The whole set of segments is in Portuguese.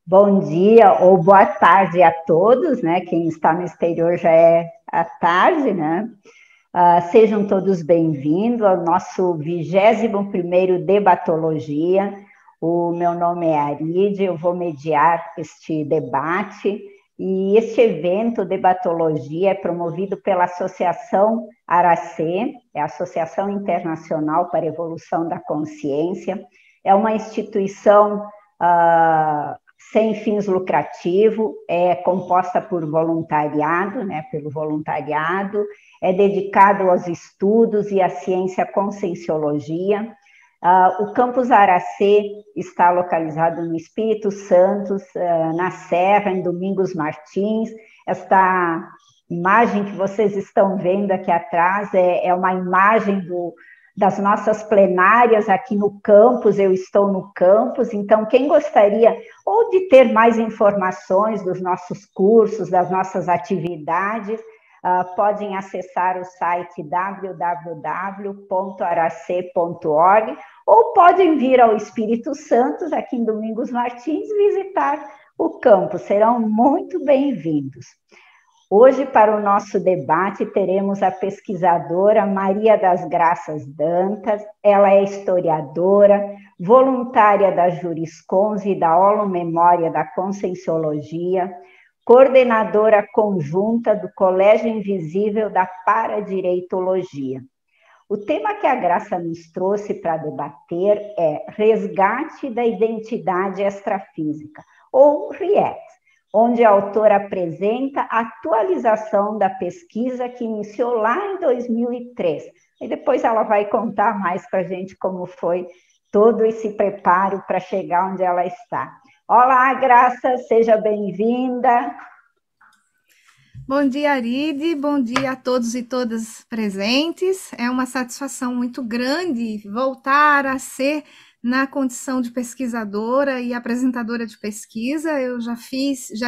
Bom dia ou boa tarde a todos, né? Quem está no exterior já é a tarde, né? Sejam todos bem-vindos ao nosso 21º Debatologia. O meu nome é Aride, eu vou mediar este debate e este evento, Debatologia, é promovido pela Associação Aracê, é a Associação Internacional para a Evolução da Consciência, é uma instituição sem fins lucrativos, é composta por voluntariado, né, pelo voluntariado, é dedicado aos estudos e à ciência Conscienciologia. O campus Aracê está localizado no Espírito Santo, na Serra, em Domingos Martins. Esta imagem que vocês estão vendo aqui atrás é uma imagem das nossas plenárias aqui no campus, eu estou no campus, então quem gostaria ou de ter mais informações dos nossos cursos, das nossas atividades, podem acessar o site www.arace.org ou podem vir ao Espírito Santo, aqui em Domingos Martins, visitar o campus, serão muito bem-vindos. Hoje, para o nosso debate, teremos a pesquisadora Maria das Graças Dantas. Ela é historiadora, voluntária da Juriscons e da Holomemória da Conscienciologia, coordenadora conjunta do Colégio Invisível da Paradireitologia. O tema que a Graça nos trouxe para debater é Resgate da Identidade Extrafísica, ou RIEX, onde a autora apresenta a atualização da pesquisa que iniciou lá em 2003. E depois ela vai contar mais para a gente como foi todo esse preparo para chegar onde ela está. Olá, Graça, seja bem-vinda. Bom dia, Aride, bom dia a todos e todas presentes. É uma satisfação muito grande voltar a ser na condição de pesquisadora e apresentadora de pesquisa. Eu já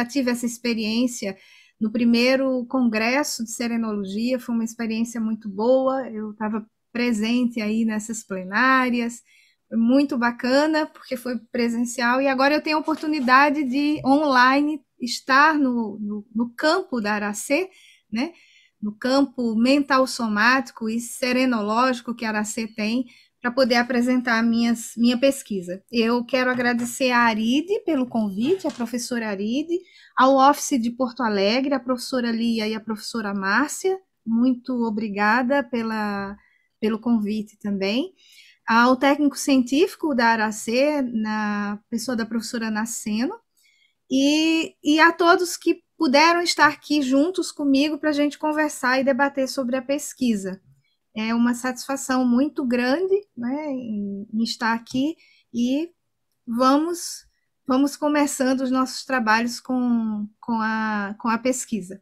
tive essa experiência no primeiro congresso de serenologia, foi uma experiência muito boa, eu estava presente aí nessas plenárias, foi muito bacana, porque foi presencial, e agora eu tenho a oportunidade de online estar no campo da Aracê, né? No campo mental somático e serenológico que a Aracê tem, para poder apresentar minha pesquisa. Eu quero agradecer a Aride pelo convite, a professora Aride, ao Office de Porto Alegre, a professora Lia e a professora Márcia, muito obrigada pelo convite também. Ao técnico científico da Aracê, na pessoa da professora Nasceno, e a todos que puderam estar aqui juntos comigo para a gente conversar e debater sobre a pesquisa. É uma satisfação muito grande, né, em estar aqui e vamos começando os nossos trabalhos com a pesquisa.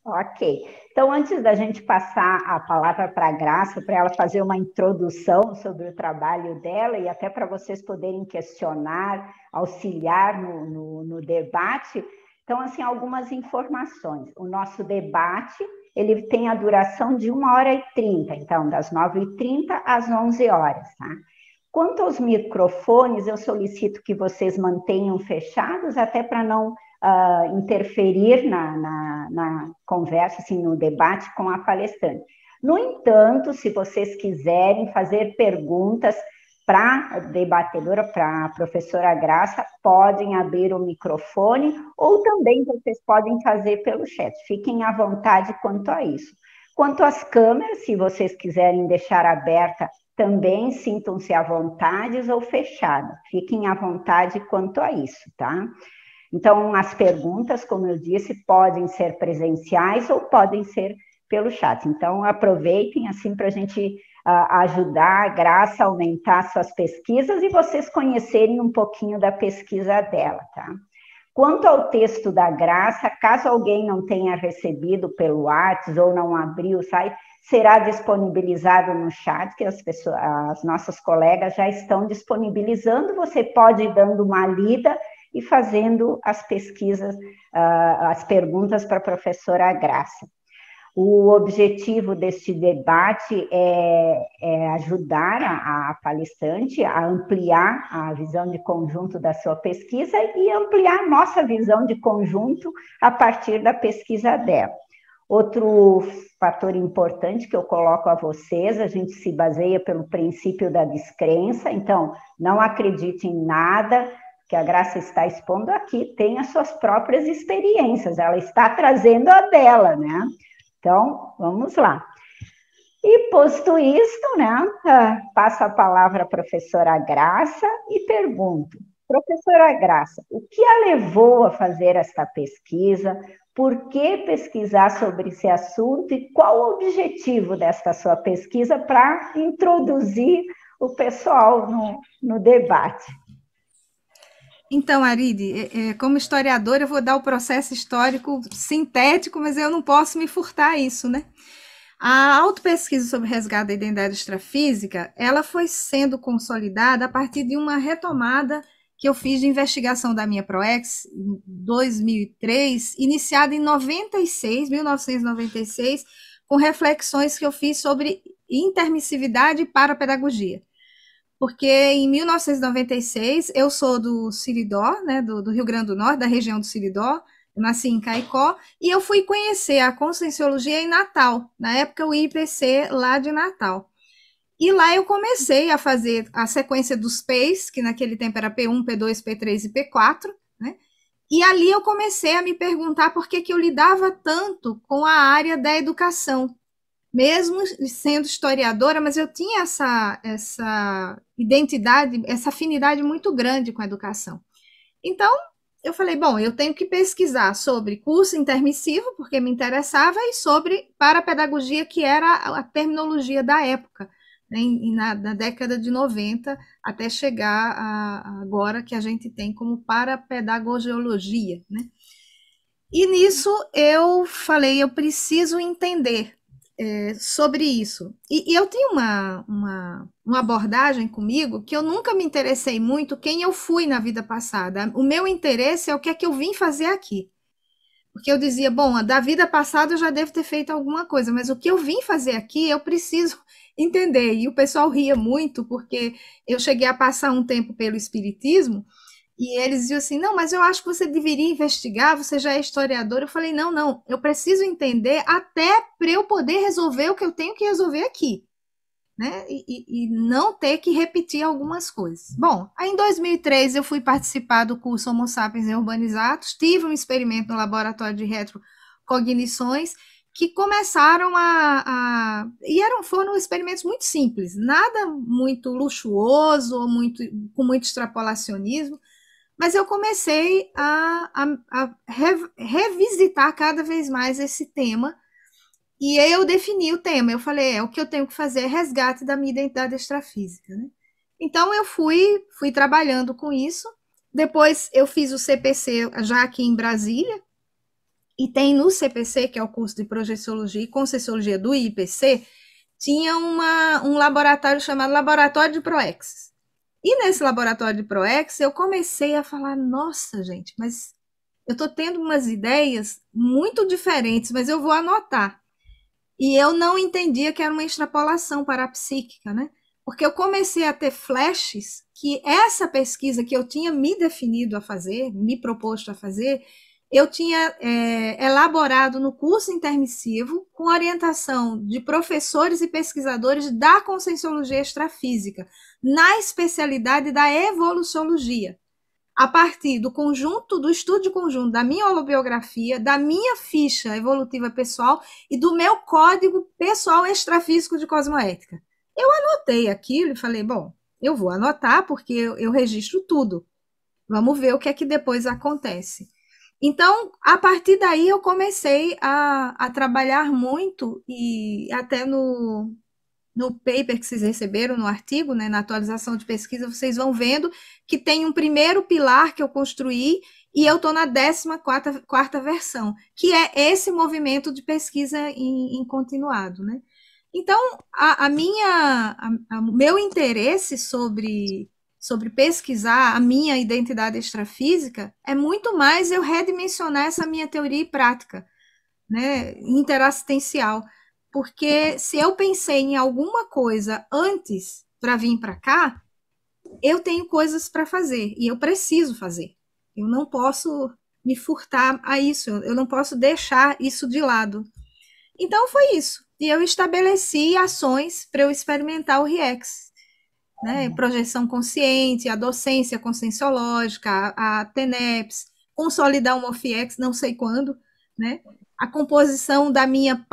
Ok. Então, antes da gente passar a palavra para a Graça, para ela fazer uma introdução sobre o trabalho dela e até para vocês poderem questionar, auxiliar no debate, então, assim, algumas informações. O nosso debate, ele tem a duração de 1h30, então, das 9h30 às 11h, tá? Quanto aos microfones, eu solicito que vocês mantenham fechados, até para não interferir na conversa, assim, no debate com a palestrante. No entanto, se vocês quiserem fazer perguntas para a debatedora, para a professora Graça, podem abrir o microfone ou também vocês podem fazer pelo chat. Fiquem à vontade quanto a isso. Quanto às câmeras, se vocês quiserem deixar aberta, também sintam-se à vontade ou fechada. Fiquem à vontade quanto a isso, tá? Então, as perguntas, como eu disse, podem ser presenciais ou podem ser pelo chat. Então, aproveitem assim para a gente ajudar a Graça a aumentar suas pesquisas e vocês conhecerem um pouquinho da pesquisa dela, tá? Quanto ao texto da Graça, caso alguém não tenha recebido pelo WhatsApp ou não abriu o site, será disponibilizado no chat, que as nossas colegas já estão disponibilizando. Você pode ir dando uma lida e fazendo as pesquisas, as perguntas para a professora Graça. O objetivo deste debate é ajudar a palestrante a ampliar a visão de conjunto da sua pesquisa e ampliar nossa visão de conjunto a partir da pesquisa dela. Outro fator importante que eu coloco a vocês, a gente se baseia pelo princípio da descrença, então não acredite em nada que a Graça está expondo aqui, tem as suas próprias experiências, ela está trazendo a dela, né? Então, vamos lá. E posto isto, né, passo a palavra à professora Graça e pergunto, professora Graça, o que a levou a fazer esta pesquisa? Por que pesquisar sobre esse assunto e qual o objetivo desta sua pesquisa para introduzir o pessoal no debate? Então, Aride, como historiadora, eu vou dar o processo histórico sintético, mas eu não posso me furtar a isso, né? A autopesquisa sobre resgate da identidade extrafísica, ela foi sendo consolidada a partir de uma retomada que eu fiz de investigação da minha ProEx, em 2003, iniciada em 1996, com reflexões que eu fiz sobre intermissividade para a pedagogia. Porque em 1996, eu sou do Siridó, né, do Rio Grande do Norte, da região do Siridó, eu nasci em Caicó, e eu fui conhecer a Conscienciologia em Natal, na época o IPC lá de Natal. E lá eu comecei a fazer a sequência dos P's, que naquele tempo era P1, P2, P3 e P4, né? E ali eu comecei a me perguntar por que eu lidava tanto com a área da educação. Mesmo sendo historiadora, mas eu tinha essa identidade, essa afinidade muito grande com a educação. Então, eu falei, bom, eu tenho que pesquisar sobre curso intermissivo, porque me interessava, e sobre parapedagogia, que era a terminologia da época, né, na década de 90, até chegar agora que a gente tem como parapedagogiologia, né? E nisso eu falei, eu preciso entender sobre isso. E eu tenho uma abordagem comigo que eu nunca me interessei muito quem eu fui na vida passada. O meu interesse é o que é que eu vim fazer aqui. Porque eu dizia, bom, da vida passada eu já devo ter feito alguma coisa, mas o que eu vim fazer aqui eu preciso entender. E o pessoal ria muito, porque eu cheguei a passar um tempo pelo espiritismo, e eles diziam assim, não, mas eu acho que você deveria investigar, você já é historiador. Eu falei, não, eu preciso entender até para eu poder resolver o que eu tenho que resolver aqui, né? E não ter que repetir algumas coisas. Bom, aí em 2003 eu fui participar do curso Homo Sapiens em Urbanizados, tive um experimento no laboratório de retrocognições, que começaram foram experimentos muito simples, nada muito luxuoso ou com muito extrapolacionismo, mas eu comecei a revisitar cada vez mais esse tema, e eu defini o tema. Eu falei, o que eu tenho que fazer é resgate da minha identidade extrafísica, né? Então eu fui trabalhando com isso. Depois eu fiz o CPC já aqui em Brasília, e tem no CPC, que é o curso de Projeciologia e Conscienciologia do IPC, tinha um laboratório chamado Laboratório de ProEx. E nesse laboratório de ProEx, eu comecei a falar, nossa, gente, mas eu estou tendo umas ideias muito diferentes, mas eu vou anotar. E eu não entendia que era uma extrapolação parapsíquica, né? Porque eu comecei a ter flashes que essa pesquisa que eu tinha me definido a fazer, me proposto a fazer, eu tinha elaborado no curso intermissivo com orientação de professores e pesquisadores da Conscienciologia Extrafísica, na especialidade da evoluciologia, a partir do estudo de conjunto da minha holobiografia, da minha ficha evolutiva pessoal e do meu código pessoal extrafísico de cosmoética. Eu anotei aquilo e falei, bom, eu vou anotar porque eu registro tudo. Vamos ver o que é que depois acontece. Então, a partir daí eu comecei a trabalhar muito, e até no paper que vocês receberam, no artigo, né, na atualização de pesquisa, vocês vão vendo que tem um primeiro pilar que eu construí, e eu estou na 14ª versão, que é esse movimento de pesquisa em continuado, né? Então, o meu interesse sobre pesquisar a minha identidade extrafísica é muito mais eu redimensionar essa minha teoria e prática. né, interassistencial, porque se eu pensei em alguma coisa antes para vir para cá, eu tenho coisas para fazer e eu preciso fazer. Eu não posso me furtar a isso, eu não posso deixar isso de lado. Então foi isso. E eu estabeleci ações para eu experimentar o RIEX, né? Projeção consciente, a docência conscienciológica, a TENEPS, consolidar o MorphEX, não sei quando, né? A composição da minha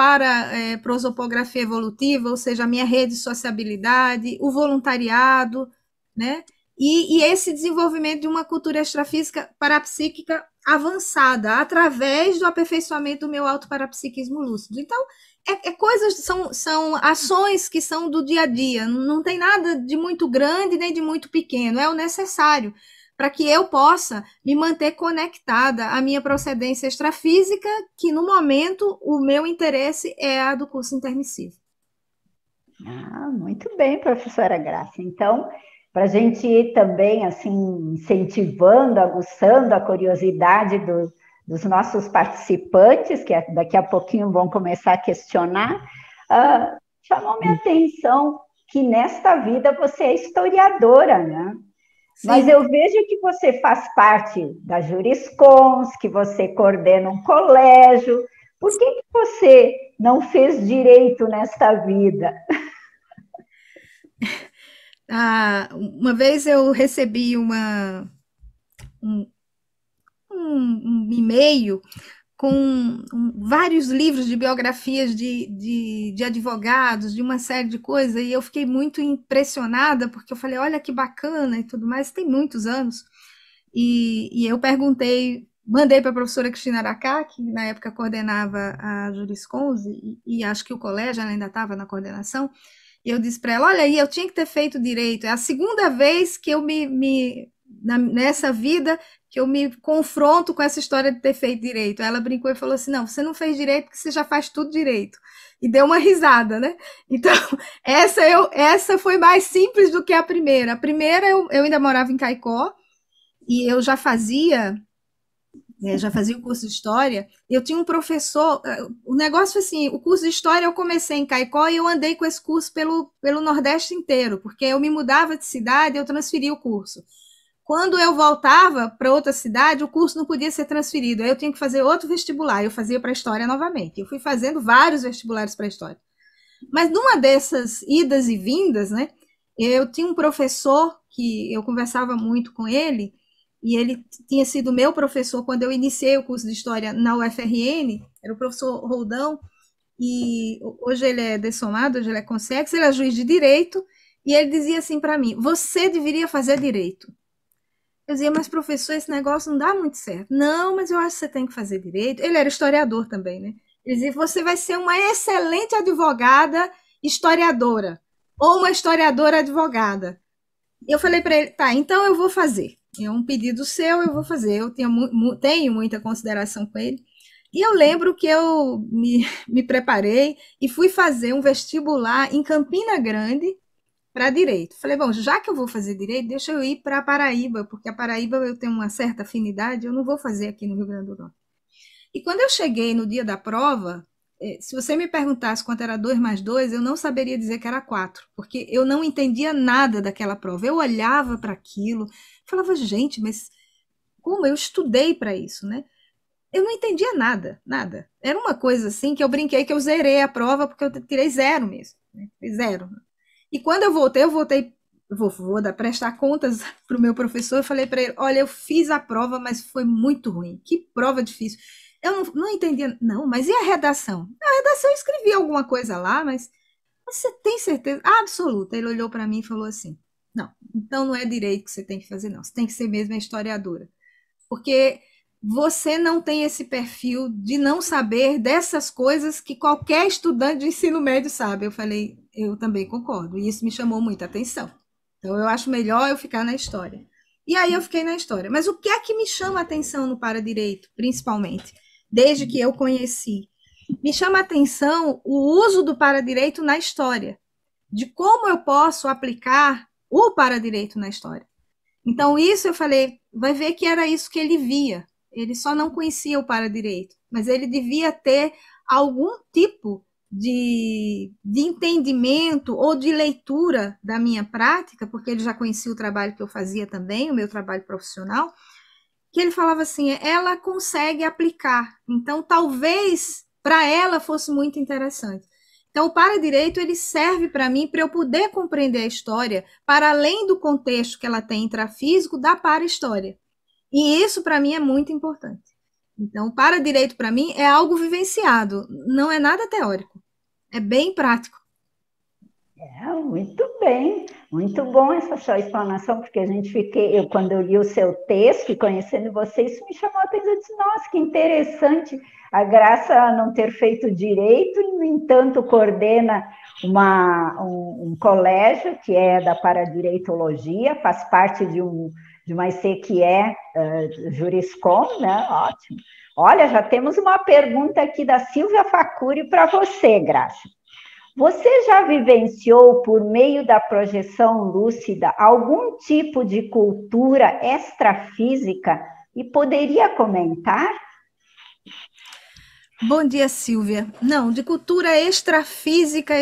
prosopografia evolutiva, ou seja, a minha rede de sociabilidade, o voluntariado, né? E esse desenvolvimento de uma cultura extrafísica parapsíquica avançada, através do aperfeiçoamento do meu autoparapsiquismo lúcido. Então, coisas, são ações que são do dia a dia, não tem nada de muito grande nem de muito pequeno, é o necessário para que eu possa me manter conectada à minha procedência extrafísica, que no momento o meu interesse é a do curso intermissivo. Muito bem, professora Graça. Então, para a gente ir também assim, incentivando, aguçando a curiosidade dos nossos participantes, que daqui a pouquinho vão começar a questionar, chamou minha atenção que nesta vida você é historiadora, né? Sim. Mas eu vejo que você faz parte da Juriscons, que você coordena um colégio. Por que você não fez direito nesta vida? Uma vez eu recebi um e-mail com vários livros de biografias de advogados, de uma série de coisas, e eu fiquei muito impressionada, porque eu falei, olha que bacana e tudo mais, tem muitos anos. E eu perguntei, mandei para a professora Cristina Aracá, que na época coordenava a Juriscons, e acho que o colégio ela ainda estava na coordenação, e eu disse para ela, olha aí, eu tinha que ter feito direito, é a segunda vez que eu nessa vida, que eu me confronto com essa história de ter feito direito. Ela brincou e falou assim, não, você não fez direito porque você já faz tudo direito. E deu uma risada, né? Então, essa foi mais simples do que a primeira. A primeira, eu ainda morava em Caicó, e eu já fazia o curso de História, eu tinha um professor, o negócio foi assim, o curso de História eu comecei em Caicó e eu andei com esse curso pelo Nordeste inteiro, porque eu me mudava de cidade e eu transferia o curso. Quando eu voltava para outra cidade, o curso não podia ser transferido, aí eu tinha que fazer outro vestibular, eu fazia para História novamente. Eu fui fazendo vários vestibulares para História. Mas numa dessas idas e vindas, né, eu tinha um professor que eu conversava muito com ele, e ele tinha sido meu professor quando eu iniciei o curso de História na UFRN, era o professor Roldão, e hoje ele é dessomado, hoje ele é consex, ele é juiz de Direito, e ele dizia assim para mim, você deveria fazer Direito. Eu dizia, mas professor, esse negócio não dá muito certo. Não, mas eu acho que você tem que fazer Direito. Ele era historiador também, né? Ele dizia, você vai ser uma excelente advogada historiadora, ou uma historiadora advogada. E eu falei para ele, tá, então eu vou fazer. É um pedido seu, eu vou fazer. Eu tenho muita consideração com ele. E eu lembro que eu me preparei e fui fazer um vestibular em Campina Grande para Direito. Falei, bom, já que eu vou fazer Direito, deixa eu ir para a Paraíba, porque a Paraíba eu tenho uma certa afinidade, eu não vou fazer aqui no Rio Grande do Norte. E quando eu cheguei no dia da prova, se você me perguntasse quanto era 2 mais 2, eu não saberia dizer que era 4, porque eu não entendia nada daquela prova. Eu olhava para aquilo, falava, gente, mas como eu estudei para isso, né? Eu não entendia nada, nada. Era uma coisa assim que eu brinquei que eu zerei a prova porque eu tirei 0 mesmo, né? 0. E quando eu voltei, vou prestar contas para o meu professor, eu falei para ele, olha, eu fiz a prova, mas foi muito ruim. Que prova difícil. Eu não entendia, não, mas e a redação? A redação eu escrevi alguma coisa lá, mas você tem certeza? Absoluta. Ele olhou para mim e falou assim, não, então não é Direito que você tem que fazer, não. Você tem que ser mesmo a historiadora. Porque você não tem esse perfil de não saber dessas coisas que qualquer estudante de ensino médio sabe. Eu falei, eu também concordo, e isso me chamou muita atenção. Então, eu acho melhor eu ficar na História. E aí eu fiquei na História. Mas o que é que me chama a atenção no Paradireito, principalmente, desde que eu conheci? Me chama a atenção o uso do Paradireito na História, de como eu posso aplicar o Paradireito na História. Então, isso eu falei, vai ver que era isso que ele via. Ele só não conhecia o Paradireito. mas ele devia ter algum tipo de entendimento ou de leitura da minha prática, porque ele já conhecia o trabalho que eu fazia também, o meu trabalho profissional, que ele falava assim, ela consegue aplicar, então talvez para ela fosse muito interessante. Então, o para-direito, ele serve para mim, para eu poder compreender a história, para além do contexto que ela tem intrafísico, da para-história. E isso, para mim, é muito importante. Então, o para-direito, para mim, é algo vivenciado, não é nada teórico, é bem prático. Muito bem, muito bom essa sua explanação, porque a gente fiquei, quando eu li o seu texto e conhecendo você, isso me chamou a atenção, eu disse, nossa, que interessante, a Graça não ter feito direito, e, no entanto, coordena um colégio que é da Paradireitologia, faz parte de uma IC que é Juriscom, né? Ótimo. Olha, já temos uma pergunta aqui da Silvia Facuri para você, Graça. Você já vivenciou, por meio da projeção lúcida, algum tipo de cultura extrafísica e poderia comentar? Bom dia, Silvia. Não, de cultura extrafísica,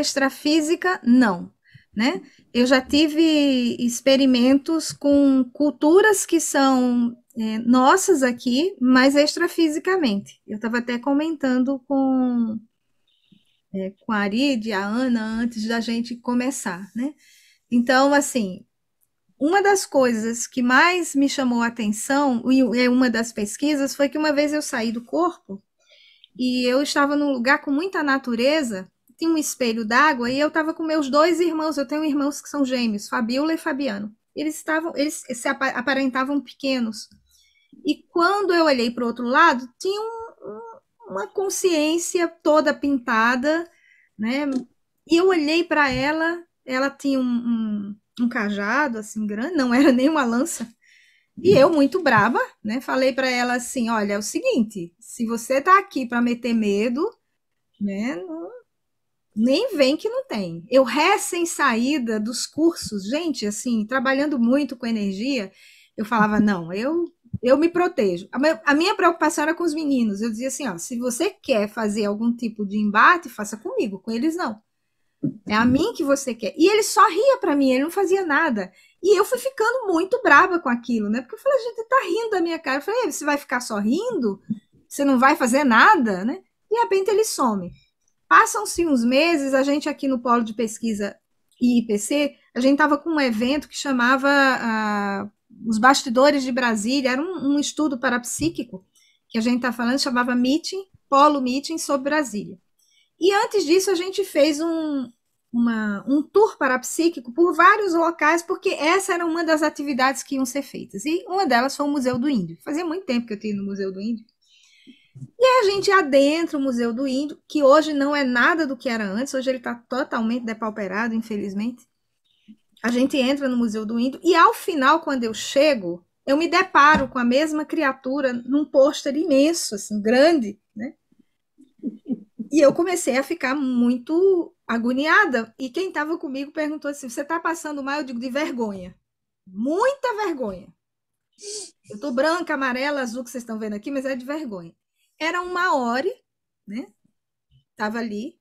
não, né? Eu já tive experimentos com culturas que são nossas aqui, mas extrafisicamente. Eu estava até comentando com a Arid, a Ana, antes da gente começar, né? Então, assim, uma das coisas que mais me chamou a atenção, e uma das pesquisas, foi que uma vez eu saí do corpo e eu estava num lugar com muita natureza, tinha um espelho d'água e eu estava com meus dois irmãos, eu tenho irmãos que são gêmeos, Fabiola e Fabiano. Eles se aparentavam pequenos. E quando eu olhei para o outro lado, tinha uma consciência toda pintada, né? E eu olhei para ela, ela tinha um cajado assim grande, não era nem uma lança. E eu, muito braba, né? Falei para ela assim: olha, é o seguinte, se você tá aqui para meter medo, né? Nem vem que não tem. Eu recém-saída dos cursos, gente, assim, trabalhando muito com energia, eu falava, não, eu me protejo. A minha preocupação era com os meninos. Eu dizia assim, ó, se você quer fazer algum tipo de embate, faça comigo, com eles não. É a mim que você quer. E ele só ria para mim, ele não fazia nada. E eu fui ficando muito braba com aquilo, né? Porque eu falei, a gente tá rindo da minha cara. Eu falei, você vai ficar só rindo? Você não vai fazer nada, né? De repente ele some. Passam-se uns meses, a gente aqui no Polo de Pesquisa IIPC, a gente estava com um evento que chamava Os Bastidores de Brasília, era um estudo parapsíquico, que a gente está falando, chamava Meeting, Polo Meeting sobre Brasília. E antes disso a gente fez um tour parapsíquico por vários locais, porque essa era uma das atividades que iam ser feitas. E uma delas foi o Museu do Índio. Fazia muito tempo que eu tinha ido no Museu do Índio. E aí a gente adentra o Museu do Índio, que hoje não é nada do que era antes, hoje ele está totalmente depauperado, infelizmente. A gente entra no Museu do Índio e ao final, quando eu chego, eu me deparo com a mesma criatura num pôster imenso, assim, grande, né? E eu comecei a ficar muito agoniada. E quem estava comigo perguntou assim, você está passando mal? Eu digo, de vergonha. Muita vergonha. Eu estou branca, amarela, azul, que vocês estão vendo aqui, mas é de vergonha. Era um Maori, né? Estava ali.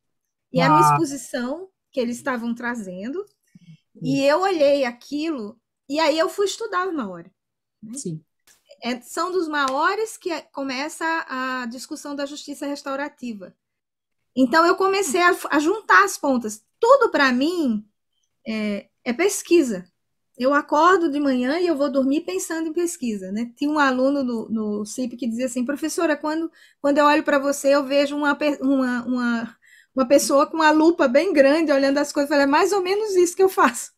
E era uma exposição que eles estavam trazendo. E eu olhei aquilo, e aí eu fui estudar os Maori. Né? Sim. São dos Maoris que começa a discussão da justiça restaurativa. Então, eu comecei a juntar as pontas. Tudo, para mim, é pesquisa. Eu acordo de manhã e eu vou dormir pensando em pesquisa. Né? Tinha um aluno no CIP que dizia assim, professora, quando eu olho para você, eu vejo uma pessoa com uma lupa bem grande olhando as coisas. Eu falei, é mais ou menos isso que eu faço.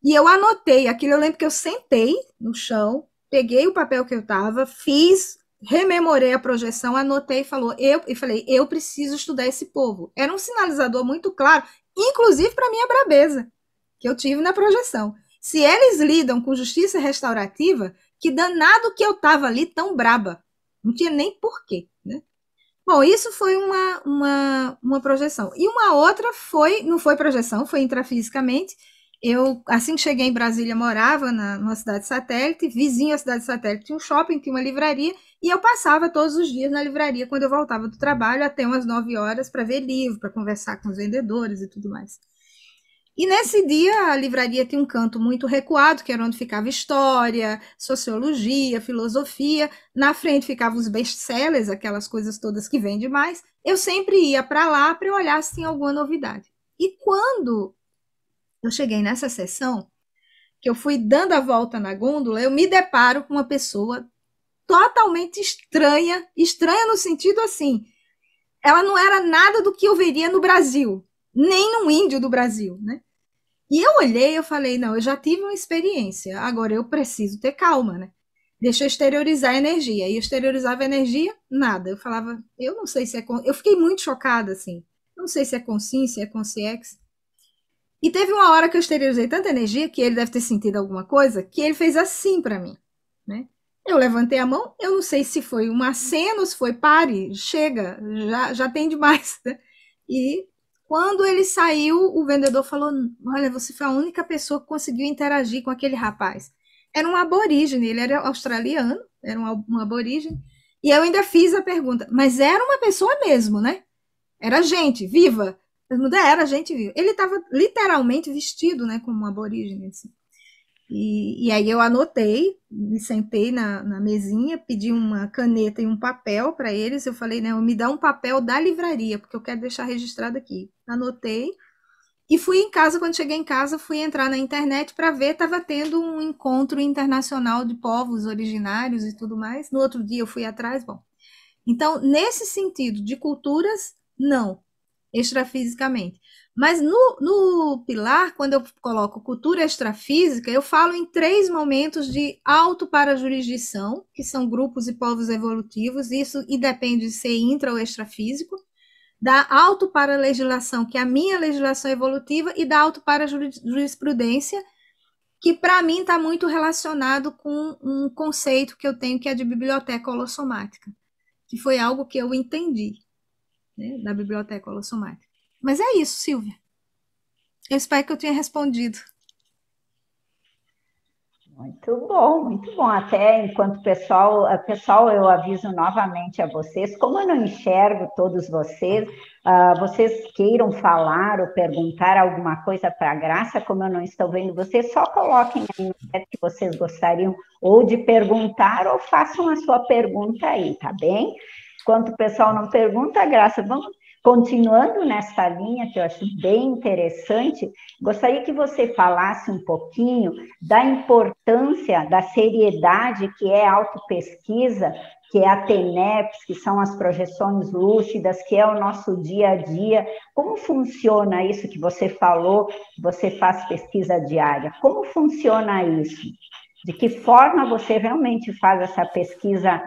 E eu anotei aquilo. Eu lembro que eu sentei no chão, peguei o papel que eu estava, rememorei a projeção, anotei e falei, eu preciso estudar esse povo. Era um sinalizador muito claro, inclusive para a minha brabeza, que eu tive na projeção. Se eles lidam com justiça restaurativa, que danado que eu estava ali tão braba. Não tinha nem porquê, né? Bom, isso foi uma projeção. E uma outra não foi projeção, foi intrafisicamente. Eu, assim que cheguei em Brasília, morava numa cidade satélite, vizinha à cidade satélite tinha um shopping, tinha uma livraria, e eu passava todos os dias na livraria quando eu voltava do trabalho, até umas 9 horas, para ver livro, para conversar com os vendedores e tudo mais. E nesse dia a livraria tinha um canto muito recuado, que era onde ficava história, sociologia, filosofia. Na frente ficavam os best-sellers, aquelas coisas todas que vendem mais. Eu sempre ia para lá para olhar se tinha alguma novidade. E quando eu cheguei nessa sessão, que eu fui dando a volta na gôndola, eu me deparo com uma pessoa totalmente estranha, estranha no sentido assim, ela não era nada do que eu veria no Brasil, nem num índio do Brasil, né? E eu olhei, eu falei, não, eu já tive uma experiência, agora eu preciso ter calma, né? Deixa eu exteriorizar a energia. E eu exteriorizava a energia, nada. Eu falava, eu não sei se é... Eu fiquei muito chocada, assim. Não sei se é consciência, se é consciex. E teve uma hora que eu exteriorizei tanta energia, que ele deve ter sentido alguma coisa, que ele fez assim para mim, né? Eu levantei a mão, eu não sei se foi um aceno, ou se foi pare, chega, já tem demais, né? E quando ele saiu, o vendedor falou, olha, você foi a única pessoa que conseguiu interagir com aquele rapaz. Era um aborígene, ele era australiano, era um aborígene, e eu ainda fiz a pergunta, mas era uma pessoa mesmo, né? Era gente, viva. Era gente viva. Ele estava literalmente vestido, né, como um aborígene, assim. E aí eu anotei, me sentei na mesinha, pedi uma caneta e um papel para eles. Eu falei, né, me dá um papel da livraria, porque eu quero deixar registrado aqui. Anotei e fui em casa. Quando cheguei em casa, fui entrar na internet para ver, estava tendo um encontro internacional de povos originários e tudo mais. No outro dia eu fui atrás, bom. Então, nesse sentido de culturas, não, extrafisicamente. Mas no pilar, quando eu coloco cultura extrafísica, eu falo em 3 momentos de auto-para-jurisdição, que são grupos e povos evolutivos, isso independe de ser intra ou extrafísico, da auto-para-legislação, que é a minha legislação evolutiva, e da auto-para-jurisprudência, que para mim está muito relacionado com um conceito que eu tenho, que é de biblioteca holossomática, que foi algo que eu entendi, né, da biblioteca holossomática. Mas é isso, Silvia. Eu espero que eu tenha respondido. Muito bom, muito bom. Até enquanto pessoal, eu aviso novamente a vocês, como eu não enxergo todos vocês, vocês queiram falar ou perguntar alguma coisa para a Graça, como eu não estou vendo vocês, só coloquem aí no chat que vocês gostariam ou de perguntar ou façam a sua pergunta aí, tá bem? Enquanto o pessoal não pergunta, Graça, vamos continuando nessa linha que eu acho bem interessante, gostaria que você falasse um pouquinho da importância, da seriedade que é a autopesquisa, que é a TENEPS, que são as projeções lúcidas, que é o nosso dia a dia. Como funciona isso que você falou, que você faz pesquisa diária? Como funciona isso? De que forma você realmente faz essa pesquisa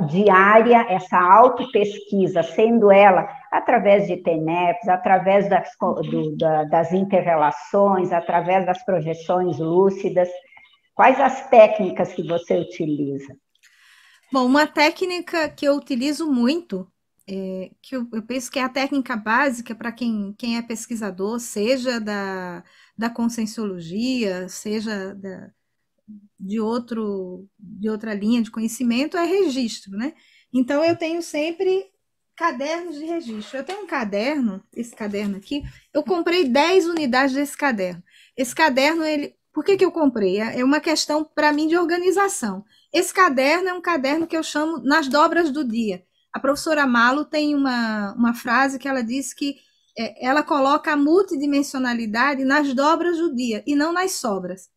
diária, essa autopesquisa, sendo ela através de TENEPS, através das interrelações, através das projeções lúcidas? Quais as técnicas que você utiliza? Bom, uma técnica que eu utilizo muito, que eu penso que é a técnica básica para quem é pesquisador, seja da conscienciologia, seja de outra linha de conhecimento, é registro, né? Então, eu tenho sempre cadernos de registro. Eu tenho um caderno, esse caderno aqui, eu comprei 10 unidades desse caderno. Esse caderno, por que eu comprei? É uma questão, para mim, de organização. Esse caderno é um caderno que eu chamo nas dobras do dia. A professora Malo tem uma frase que ela diz que ela coloca a multidimensionalidade nas dobras do dia e não nas sobras.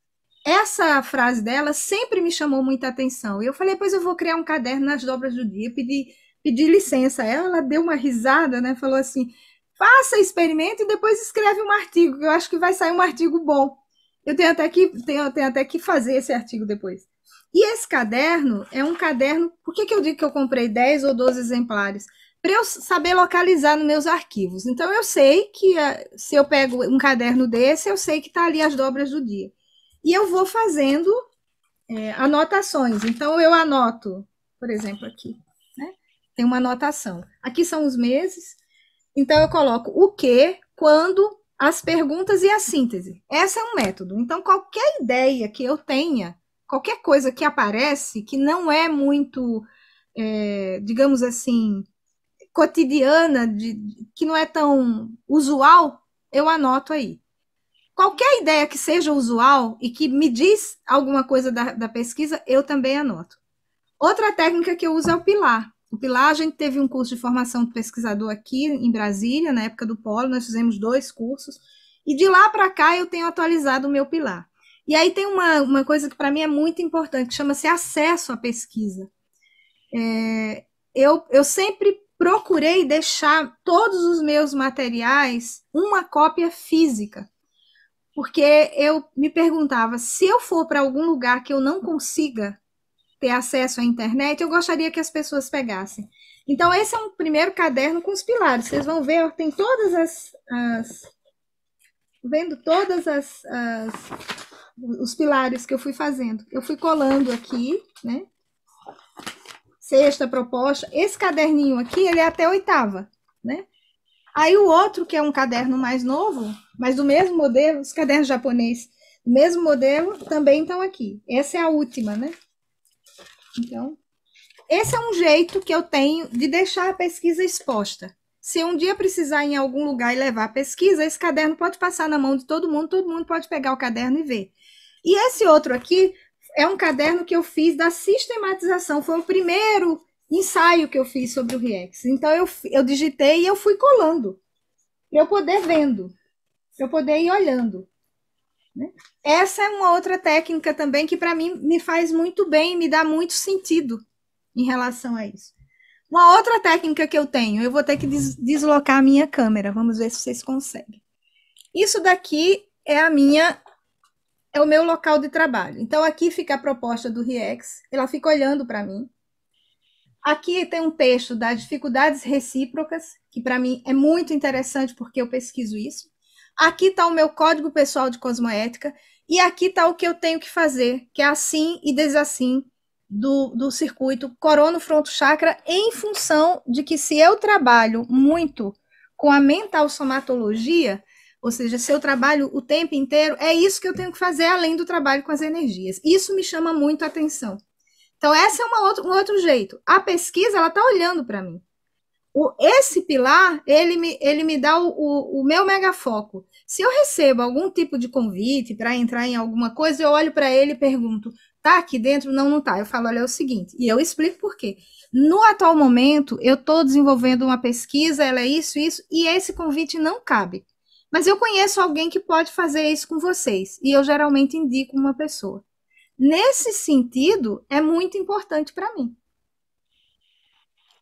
Essa frase dela sempre me chamou muita atenção. E eu falei, pois eu vou criar um caderno nas dobras do dia. Pedi licença a ela, ela deu uma risada, né? Falou assim, faça experimento e depois escreve um artigo, que eu acho que vai sair um artigo bom. Eu tenho até que fazer esse artigo depois. E esse caderno é um caderno... Por que eu digo que eu comprei 10 ou 12 exemplares? Para eu saber localizar nos meus arquivos. Então, eu sei que se eu pego um caderno desse, eu sei que está ali as dobras do dia. E eu vou fazendo anotações. Então, eu anoto, por exemplo, aqui, né? Tem uma anotação. Aqui são os meses. Então, eu coloco o que, quando, as perguntas e a síntese. Esse é um método. Então, qualquer ideia que eu tenha, qualquer coisa que aparece, que não é muito, digamos assim, cotidiana, que não é tão usual, eu anoto aí. Qualquer ideia que seja usual e que me diz alguma coisa da pesquisa, eu também anoto. Outra técnica que eu uso é o pilar. O pilar, a gente teve um curso de formação de pesquisador aqui em Brasília, na época do Polo, nós fizemos 2 cursos, e de lá para cá eu tenho atualizado o meu pilar. E aí tem uma coisa que para mim é muito importante, que chama-se acesso à pesquisa. Eu sempre procurei deixar todos os meus materiais uma cópia física, porque eu me perguntava, se eu for para algum lugar que eu não consiga ter acesso à internet, eu gostaria que as pessoas pegassem. Então, esse é um primeiro caderno com os pilares. Vocês vão ver, tem todas vendo todas os pilares que eu fui fazendo. Eu fui colando aqui, né? Sexta proposta. Esse caderninho aqui, ele é até 8ª, né? Aí o outro, que é um caderno mais novo, mas do mesmo modelo, os cadernos japoneses, do mesmo modelo, também estão aqui. Essa é a última, né? Então, esse é um jeito que eu tenho de deixar a pesquisa exposta. Se um dia precisar ir em algum lugar e levar a pesquisa, esse caderno pode passar na mão de todo mundo pode pegar o caderno e ver. E esse outro aqui é um caderno que eu fiz da sistematização, foi o primeiro ensaio que eu fiz sobre o RIEX. Então, eu digitei e eu fui colando, para eu poder vendo, para eu poder ir olhando. Né? Essa é uma outra técnica também que para mim me faz muito bem, me dá muito sentido em relação a isso. Uma outra técnica que eu tenho, eu vou ter que deslocar a minha câmera, vamos ver se vocês conseguem. Isso daqui é o meu local de trabalho. Então aqui fica a proposta do RIEX, ela fica olhando para mim. Aqui tem um texto das dificuldades recíprocas, que para mim é muito interessante porque eu pesquiso isso. Aqui está o meu código pessoal de cosmoética e aqui está o que eu tenho que fazer, que é assim e desassim do circuito corono-fronto chakra, em função de que se eu trabalho muito com a mental somatologia, ou seja, se eu trabalho o tempo inteiro, é isso que eu tenho que fazer além do trabalho com as energias. Isso me chama muito a atenção. Então, esse é um outro jeito. A pesquisa, ela está olhando para mim. Esse pilar, ele me dá o meu megafoco. Se eu recebo algum tipo de convite para entrar em alguma coisa, eu olho para ele e pergunto, tá aqui dentro? Não, não tá. Eu falo, olha, é o seguinte, e eu explico por quê. No atual momento, eu estou desenvolvendo uma pesquisa, ela é isso, e esse convite não cabe. Mas eu conheço alguém que pode fazer isso com vocês, e eu geralmente indico uma pessoa. Nesse sentido, é muito importante para mim.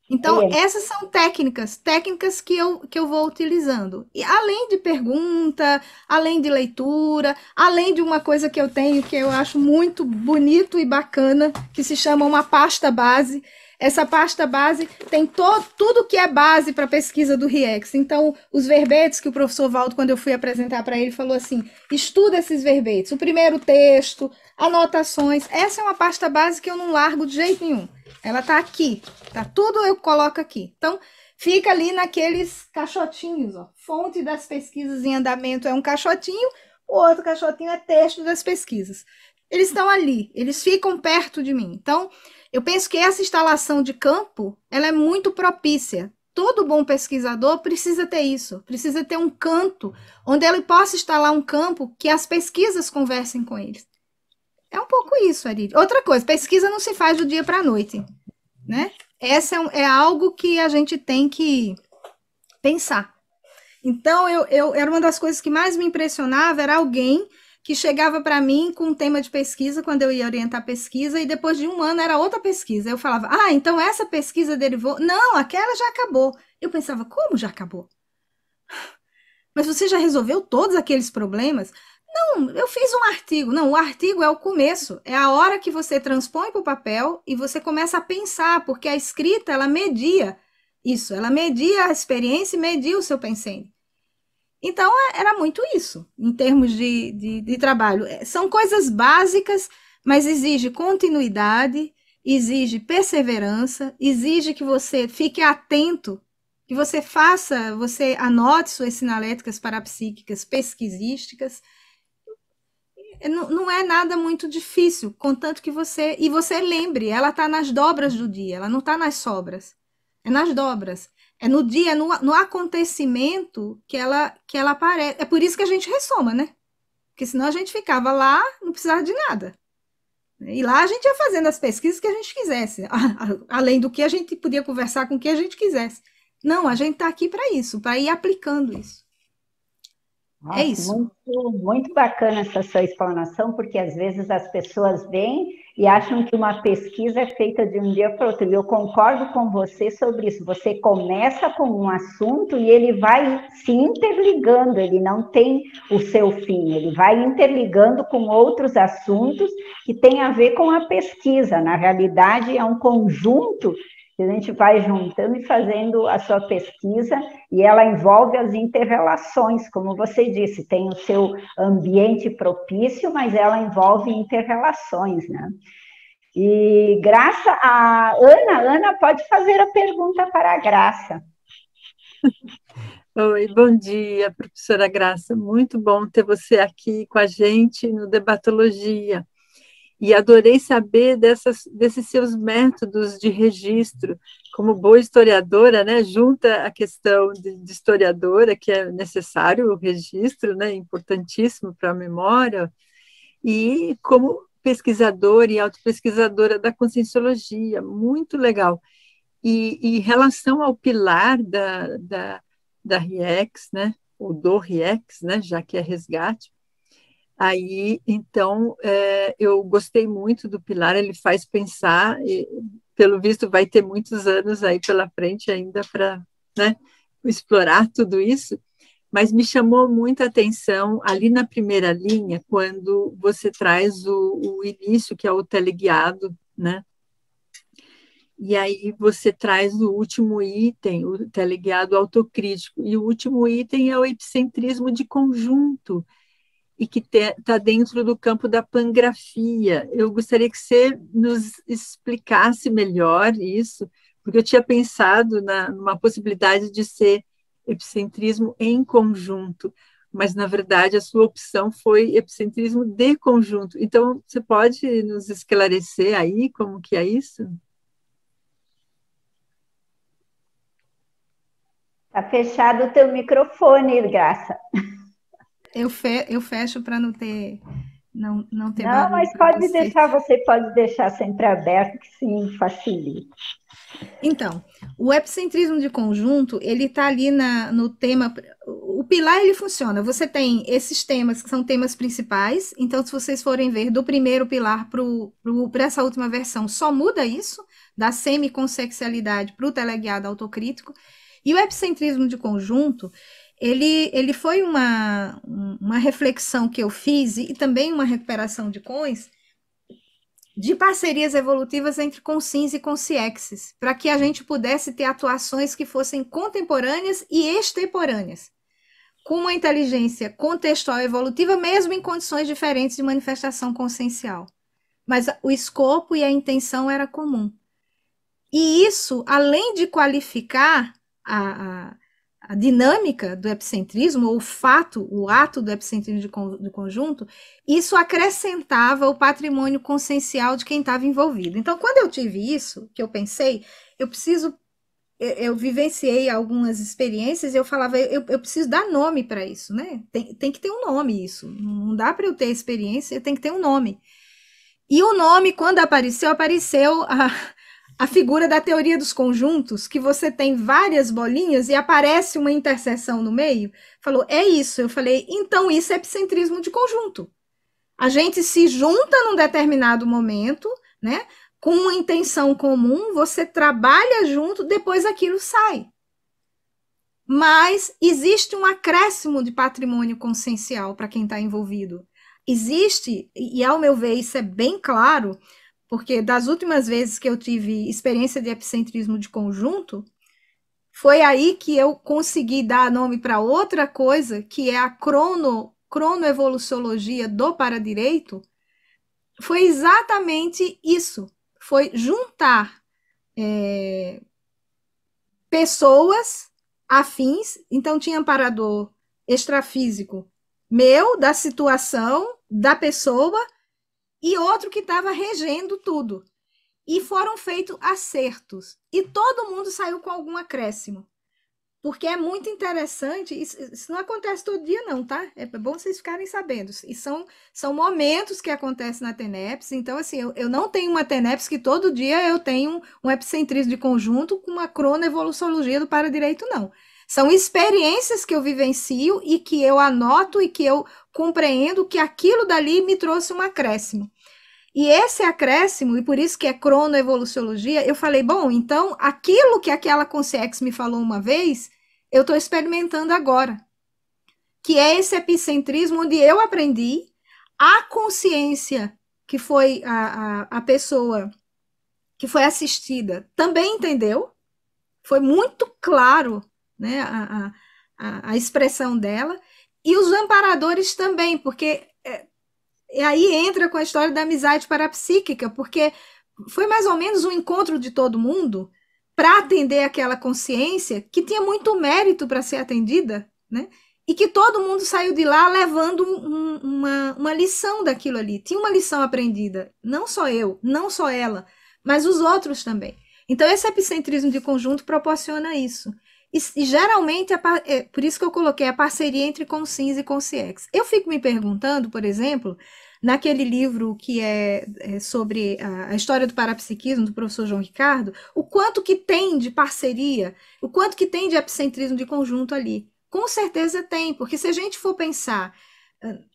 Então, essas são técnicas que eu vou utilizando. E além de pergunta, além de leitura, além de uma coisa que eu tenho que eu acho muito bonito e bacana, que se chama uma pasta base. Essa pasta base tem tudo que é base para a pesquisa do RIEX. Então, os verbetes que o professor Valdo, quando eu fui apresentar para ele, falou assim, estuda esses verbetes. O primeiro texto, anotações. Essa é uma pasta base que eu não largo de jeito nenhum. Ela está aqui, tá? Tudo eu coloco aqui. Então, fica ali naqueles caixotinhos, ó. Fonte das pesquisas em andamento é um caixotinho, o outro caixotinho é texto das pesquisas. Eles estão ali, eles ficam perto de mim. Então, eu penso que essa instalação de campo, ela é muito propícia. Todo bom pesquisador precisa ter isso, precisa ter um canto onde ele possa instalar um campo que as pesquisas conversem com eles. É um pouco isso, Arid. Outra coisa, pesquisa não se faz do dia para a noite, né? Essa é algo que a gente tem que pensar. Então, era uma das coisas que mais me impressionava, era alguém que chegava para mim com um tema de pesquisa, quando eu ia orientar pesquisa, e depois de um ano era outra pesquisa. Eu falava, então essa pesquisa derivou... Não, aquela já acabou. Eu pensava, como já acabou? Mas você já resolveu todos aqueles problemas? Não, eu fiz um artigo. Não, o artigo é o começo, é a hora que você transpõe para o papel e você começa a pensar, porque a escrita, ela media isso, ela media a experiência e media o seu pensamento. Então, era muito isso, em termos de trabalho. São coisas básicas, mas exige continuidade, exige perseverança, exige que você fique atento que você faça, você anote suas sinaléticas parapsíquicas pesquisísticas. Não é nada muito difícil, contanto que você lembre, ela está nas dobras do dia, ela não está nas sobras, é nas dobras, é no dia, no acontecimento que ela aparece. É por isso que a gente ressoma, né? Porque senão a gente ficava lá, não precisava de nada. E lá a gente ia fazendo as pesquisas que a gente quisesse, além do que a gente podia conversar com quem a gente quisesse. Não, a gente está aqui para isso, para ir aplicando isso. É Nossa, isso. muito, muito bacana essa sua explanação, porque às vezes as pessoas vêm e acham que uma pesquisa é feita de um dia para o outro. E eu concordo com você sobre isso. Você começa com um assunto e ele vai se interligando, ele não tem o seu fim, ele vai interligando com outros assuntos que têm a ver com a pesquisa. Na realidade, é um conjunto que a gente vai juntando e fazendo a sua pesquisa, e ela envolve as interrelações, como você disse, tem o seu ambiente propício, mas ela envolve interrelações, né? E Graça, a Ana pode fazer a pergunta para a Graça. Oi, bom dia, professora Graça. Muito bom ter você aqui com a gente no Debatologia. E adorei saber desses seus métodos de registro. Como boa historiadora, né, junta a questão de historiadora, que é necessário o registro, né, importantíssimo para a memória, e como pesquisadora e autopesquisadora da Conscienciologia, muito legal. E em relação ao pilar da RIEX, né, ou do RIEX, né, já que é resgate, aí, então, eu gostei muito do pilar, ele faz pensar, e, pelo visto vai ter muitos anos aí pela frente ainda para, né, explorar tudo isso, mas me chamou muita atenção ali na primeira linha, quando você traz o início, que é o teleguiado, né? E aí você traz o último item, o teleguiado autocrítico, e o último item é o epicentrismo de conjunto, e que está dentro do campo da pangrafia. Eu gostaria que você nos explicasse melhor isso, porque eu tinha pensado numa possibilidade de ser epicentrismo em conjunto, mas, na verdade, a sua opção foi epicentrismo de conjunto. Então, você pode nos esclarecer aí como que é isso? Está fechado o teu microfone, Graça. Eu fecho para não ter Não, barulho mas para pode você. deixar, você pode deixar sempre aberto, que sim, facilita. Então, o epicentrismo de conjunto, ele está ali no tema. O pilar ele funciona. Você tem esses temas que são temas principais. Então, se vocês forem ver do primeiro pilar para essa última versão, só muda isso, da semiconsexualidade para o teleguiado autocrítico. E o epicentrismo de conjunto, ele foi uma reflexão que eu fiz e também uma recuperação de coins de parcerias evolutivas entre consins e consciexes, para que a gente pudesse ter atuações que fossem contemporâneas e extemporâneas, com uma inteligência contextual evolutiva, mesmo em condições diferentes de manifestação consciencial. Mas o escopo e a intenção era comum. E isso, além de qualificar a dinâmica do epicentrismo, ou o ato do epicentrismo de conjunto, isso acrescentava o patrimônio consciencial de quem estava envolvido. Então, quando eu tive isso, que eu pensei, eu vivenciei algumas experiências e eu falava, eu preciso dar nome para isso, né? Tem que ter um nome isso. Não dá para eu ter experiência, tem que ter um nome. E o nome, quando apareceu a figura da teoria dos conjuntos, que você tem várias bolinhas e aparece uma interseção no meio. Falou, é isso. Eu falei, então isso é epicentrismo de conjunto. A gente se junta num determinado momento, né? Com uma intenção comum, você trabalha junto, depois aquilo sai. Mas existe um acréscimo de patrimônio consciencial para quem está envolvido. Existe, e ao meu ver isso é bem claro, porque das últimas vezes que eu tive experiência de epicentrismo de conjunto, foi aí que eu consegui dar nome para outra coisa, que é a cronoevoluciologia do paradireito. Foi exatamente isso. Foi juntar pessoas afins, então tinha amparador extrafísico meu, da situação, da pessoa, e outro que estava regendo tudo. E foram feitos acertos. E todo mundo saiu com algum acréscimo. Porque é muito interessante, isso não acontece todo dia não, tá? É bom vocês ficarem sabendo. E são momentos que acontecem na TENEPS, então assim, eu não tenho uma TENEPS que todo dia eu tenho um epicentrismo de conjunto com uma cronoevoluciologia do paradireito, não. São experiências que eu vivencio e que eu anoto e que eu compreendo que aquilo dali me trouxe um acréscimo. E esse acréscimo, e por isso que é cronoevoluciologia, eu falei, bom, então aquilo que aquela consciência me falou uma vez, eu estou experimentando agora. Que é esse epicentrismo onde eu aprendi, a consciência que foi a pessoa que foi assistida também entendeu, foi muito claro, né, a expressão dela, e os amparadores também, porque e aí entra com a história da amizade parapsíquica, porque foi mais ou menos um encontro de todo mundo para atender aquela consciência que tinha muito mérito para ser atendida, né? E que todo mundo saiu de lá levando uma lição daquilo ali. Tinha uma lição aprendida. Não só eu, não só ela, mas os outros também. Então, esse epicentrismo de conjunto proporciona isso. E geralmente, por isso que eu coloquei a parceria entre consciência e consciex. Eu fico me perguntando, por exemplo, naquele livro que é sobre a história do parapsiquismo, do professor João Ricardo, o quanto que tem de parceria, o quanto que tem de epicentrismo de conjunto ali. Com certeza tem, porque se a gente for pensar,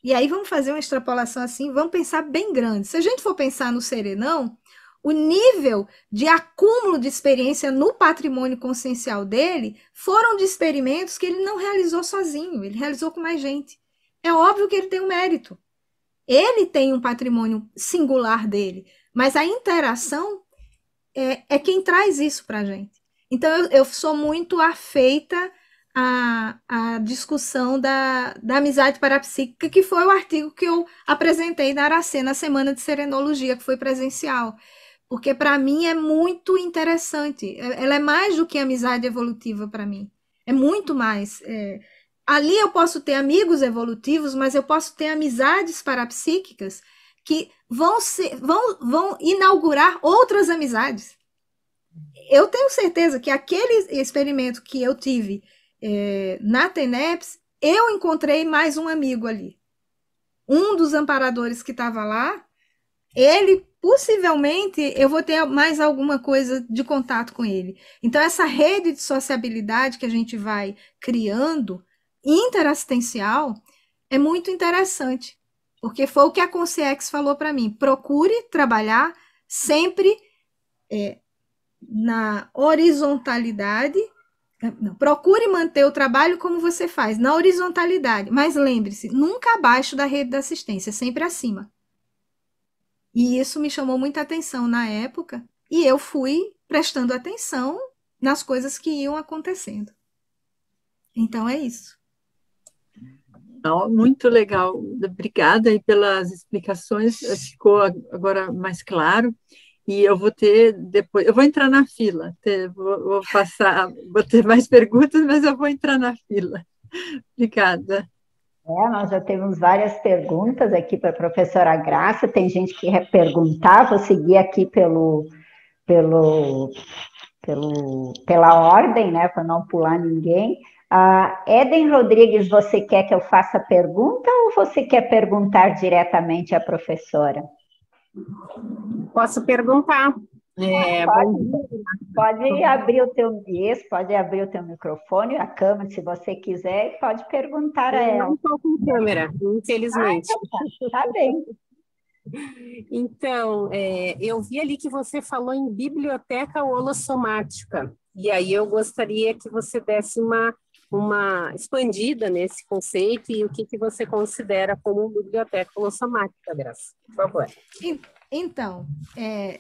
e aí vamos fazer uma extrapolação assim, vamos pensar bem grande. Se a gente for pensar no Serenão, o nível de acúmulo de experiência no patrimônio consciencial dele foram de experimentos que ele não realizou sozinho, ele realizou com mais gente. É óbvio que ele tem um mérito. Ele tem um patrimônio singular dele, mas a interação é quem traz isso para a gente. Então, eu sou muito afeita à discussão da amizade parapsíquica, que foi o artigo que eu apresentei na Aracê, na Semana de Serenologia, que foi presencial. Porque, para mim, é muito interessante. Ela é mais do que amizade evolutiva para mim. É muito mais. Ali eu posso ter amigos evolutivos, mas eu posso ter amizades parapsíquicas que vão inaugurar outras amizades. Eu tenho certeza que aquele experimento que eu tive na TENEPS, eu encontrei mais um amigo ali. Um dos amparadores que estava lá, ele possivelmente eu vou ter mais alguma coisa de contato com ele. Então, essa rede de sociabilidade que a gente vai criando, interassistencial, é muito interessante. Porque foi o que a Consciex falou para mim. Procure trabalhar sempre na horizontalidade. Não, procure manter o trabalho como você faz, na horizontalidade. Mas lembre-se, nunca abaixo da rede da assistência, sempre acima. E isso me chamou muita atenção na época, e eu fui prestando atenção nas coisas que iam acontecendo. Então é isso. Muito legal, obrigada aí pelas explicações, ficou agora mais claro. E eu vou ter depois, eu vou entrar na fila, vou ter mais perguntas, mas eu vou entrar na fila. Obrigada. Nós já temos várias perguntas aqui para a professora Graça, tem gente que quer perguntar, vou seguir aqui pela ordem, né, para não pular ninguém. Eden Rodrigues, você quer que eu faça pergunta ou você quer perguntar diretamente à professora? Posso perguntar. Pode abrir o teu microfone, a câmera, se você quiser, pode perguntar a ela. Eu não estou com câmera, infelizmente. Tá bem. Então, eu vi ali que você falou em biblioteca holossomática, e aí eu gostaria que você desse uma expandida nesse conceito e o que você considera como biblioteca holossomática, Graça, por favor. Então,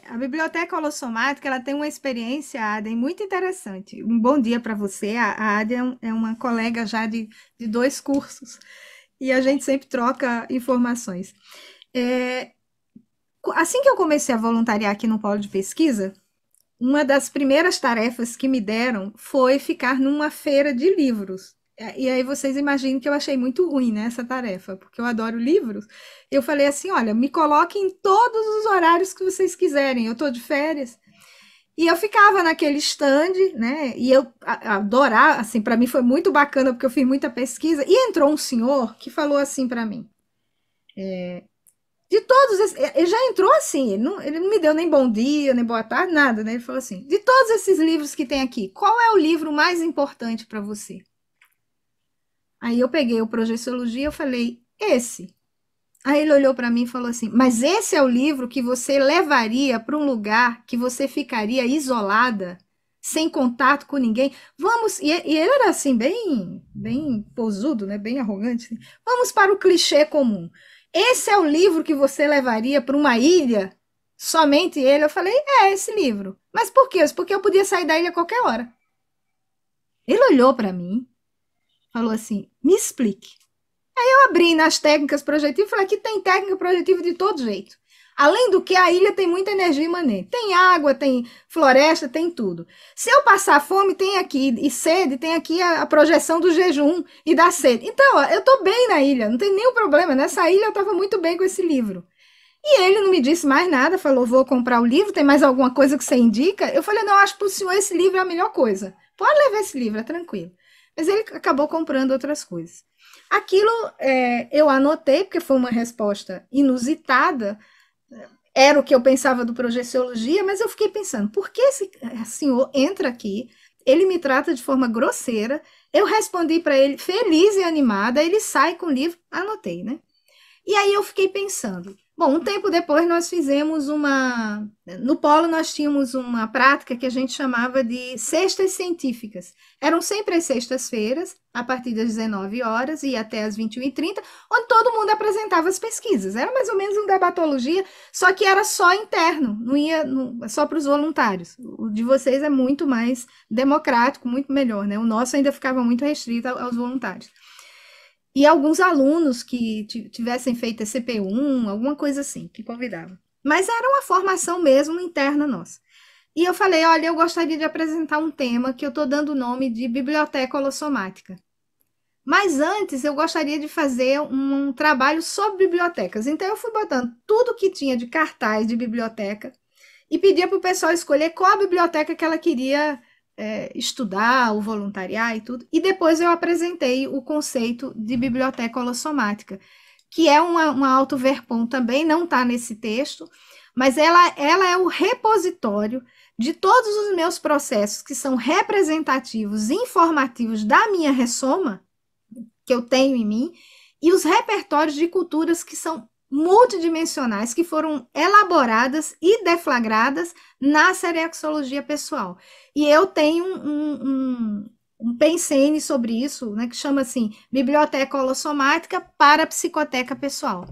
a biblioteca holossomática, ela tem uma experiência, Aden, muito interessante. Um bom dia para você. A Aden é uma colega já de 2 cursos e a gente sempre troca informações. Assim que eu comecei a voluntariar aqui no Polo de Pesquisa, uma das primeiras tarefas que me deram foi ficar numa feira de livros. E aí vocês imaginem que eu achei muito ruim, né, essa tarefa, porque eu adoro livros. Eu falei assim, olha, me coloquem em todos os horários que vocês quiserem, eu estou de férias. E eu ficava naquele stand, né? E eu adorava, assim, para mim foi muito bacana porque eu fiz muita pesquisa. E entrou um senhor que falou assim para mim: de todos esses, ele já entrou assim, ele não me deu nem bom dia, nem boa tarde, nada, né? Ele falou assim: de todos esses livros que tem aqui, qual é o livro mais importante para você? Aí eu peguei o Projeciologia e eu falei: esse. Aí ele olhou para mim e falou assim: mas esse é o livro que você levaria para um lugar que você ficaria isolada, sem contato com ninguém? Vamos. E ele era assim, bem posudo, né? Bem arrogante. Assim. Vamos para o clichê comum. Esse é o livro que você levaria para uma ilha? Somente ele? Eu falei: é esse livro. Mas por quê? Porque eu podia sair da ilha a qualquer hora. Ele olhou para mim, falou assim: me explique. Eu abri nas técnicas projetivas e falei: aqui tem técnica projetiva de todo jeito. Além do que, a ilha tem muita energia imanente. Tem água, tem floresta, tem tudo. Se eu passar fome, tem aqui, e sede, tem aqui a projeção do jejum e da sede. Então, ó, eu estou bem na ilha, não tem nenhum problema. Nessa ilha eu estava muito bem com esse livro. E ele não me disse mais nada, falou: vou comprar o livro, tem mais alguma coisa que você indica? Eu falei: não, acho que para o senhor esse livro é a melhor coisa. Pode levar esse livro, é tranquilo. Mas ele acabou comprando outras coisas. Aquilo eu anotei, porque foi uma resposta inusitada, era o que eu pensava do Projeciologia, mas eu fiquei pensando, por que esse senhor entra aqui, ele me trata de forma grosseira, eu respondi para ele feliz e animada, ele sai com o livro, anotei, né? E aí eu fiquei pensando, bom, um tempo depois nós fizemos no Polo nós tínhamos uma prática que a gente chamava de cestas científicas. Eram sempre as sextas-feiras, a partir das 19 horas e até as 21h30, onde todo mundo apresentava as pesquisas. Era mais ou menos um debatologia, só que era só interno, não ia só para os voluntários. O de vocês é muito mais democrático, muito melhor, né? O nosso ainda ficava muito restrito aos voluntários. E alguns alunos que tivessem feito a CP1, alguma coisa assim, que convidavam. Mas era uma formação mesmo interna nossa. E eu falei: olha, eu gostaria de apresentar um tema que eu estou dando o nome de biblioteca holossomática. Mas antes eu gostaria de fazer um trabalho sobre bibliotecas. Então eu fui botando tudo que tinha de cartaz de biblioteca e pedia para o pessoal escolher qual a biblioteca que ela queria estudar, o voluntariar e tudo. E depois eu apresentei o conceito de biblioteca holossomática, que é uma auto-verpom também, não está nesse texto, mas ela é o repositório de todos os meus processos que são representativos, informativos da minha ressoma, que eu tenho em mim, e os repertórios de culturas que são multidimensionais, que foram elaboradas e deflagradas na serexologia pessoal. E eu tenho um PenSene sobre isso, né, que chama assim, Biblioteca Holossomática para a Psicoteca Pessoal.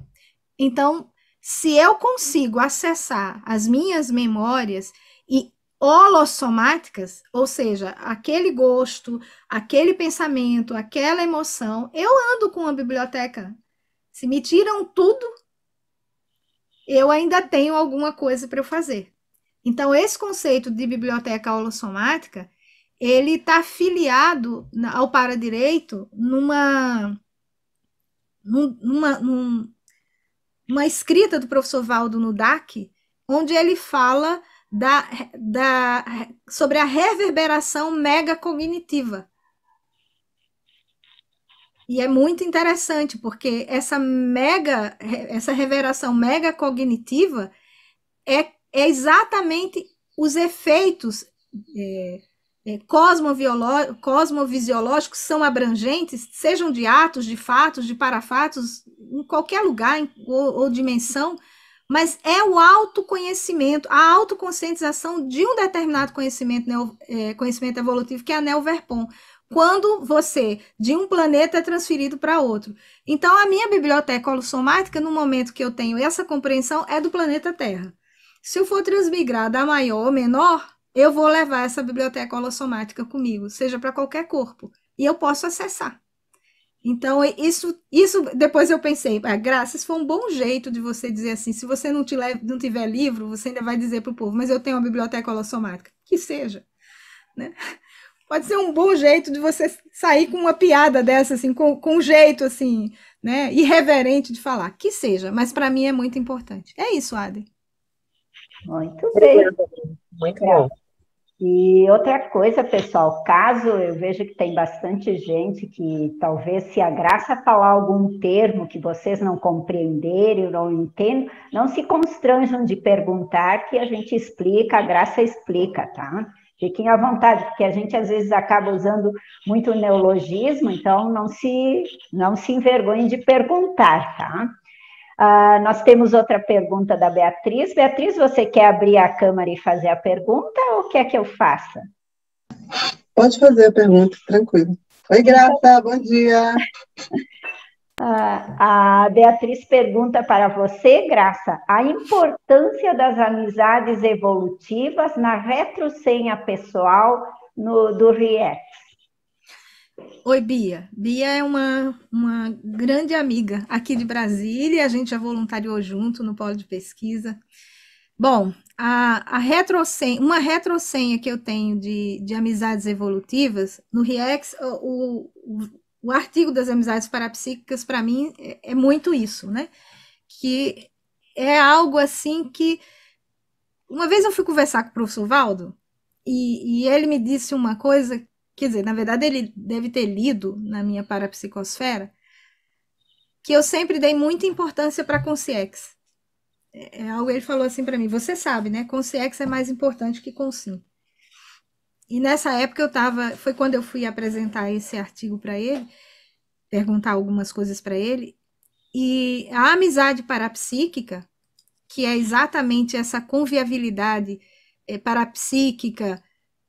Então, se eu consigo acessar as minhas memórias e holossomáticas, ou seja, aquele gosto, aquele pensamento, aquela emoção, eu ando com a biblioteca. Se me tiram tudo, eu ainda tenho alguma coisa para eu fazer. Então, esse conceito de biblioteca holossomática, ele está afiliado ao paradireito numa escrita do professor Valdo Nudak, onde ele fala sobre a reverberação megacognitiva. E é muito interessante, porque essa reverberação megacognitiva é exatamente os efeitos cosmovisiológicos são abrangentes, sejam de atos, de fatos, de parafatos, em qualquer lugar ou dimensão, mas é o autoconhecimento, a autoconscientização de um determinado conhecimento evolutivo, que é a Neo-Verpom, quando você, de um planeta, é transferido para outro. Então, a minha biblioteca holossomática, no momento que eu tenho essa compreensão, é do planeta Terra. Se eu for transmigrar da maior ou menor, eu vou levar essa biblioteca holossomática comigo, seja para qualquer corpo, e eu posso acessar. Então, isso depois eu pensei, Graça, isso foi um bom jeito de você dizer assim, se você não tiver livro, você ainda vai dizer para o povo, mas eu tenho uma biblioteca holossomática. Que seja, né? Pode ser um bom jeito de você sair com uma piada dessa, assim, com um jeito, assim, né, irreverente de falar. Que seja, mas para mim é muito importante. É isso, Adi. Muito bem. Muito bom. E outra coisa, pessoal, caso eu veja que tem bastante gente que talvez se a Graça falar algum termo que vocês não compreenderem ou não entendem, não se constranjam de perguntar que a gente explica, a Graça explica, tá? Fiquem à vontade, porque a gente às vezes acaba usando muito neologismo, então não se envergonhem de perguntar, tá? Nós temos outra pergunta da Beatriz. Beatriz, você quer abrir a câmera e fazer a pergunta ou quer que eu faça? Pode fazer a pergunta, tranquilo. Oi, Graça, bom dia. A Beatriz pergunta para você, Graça, a importância das amizades evolutivas na retrosenha pessoal do RIEX. Oi, Bia. Bia é uma grande amiga aqui de Brasília, a gente já voluntariou junto no polo de pesquisa. Bom, uma retrosenha que eu tenho de amizades evolutivas, no RIEX, o artigo das amizades parapsíquicas, para mim, é muito isso, né? Que é algo assim que... Uma vez eu fui conversar com o professor Valdo, e ele me disse uma coisa. Quer dizer, na verdade, ele deve ter lido na minha parapsicosfera que eu sempre dei muita importância para a Consciex. Algo ele falou assim para mim, você sabe, né? Consciex é mais importante que Consim. E nessa época foi quando eu fui apresentar esse artigo para ele, perguntar algumas coisas para ele, e a amizade parapsíquica, que é exatamente essa conviabilidade parapsíquica,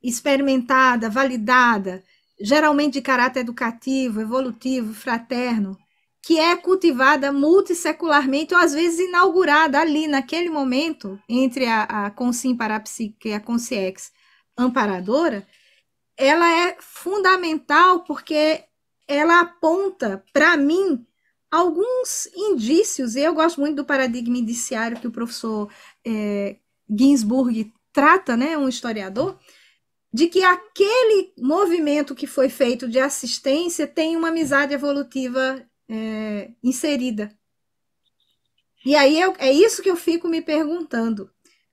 experimentada, validada, geralmente de caráter educativo, evolutivo, fraterno, que é cultivada multissecularmente ou às vezes inaugurada ali, naquele momento, entre a Consim Parapsíquica e a Consciex amparadora, ela é fundamental porque ela aponta, para mim, alguns indícios, e eu gosto muito do paradigma indiciário que o professor Ginsburg trata, né, um historiador, de que aquele movimento que foi feito de assistência tem uma amizade evolutiva inserida. E aí é isso que eu fico me perguntando.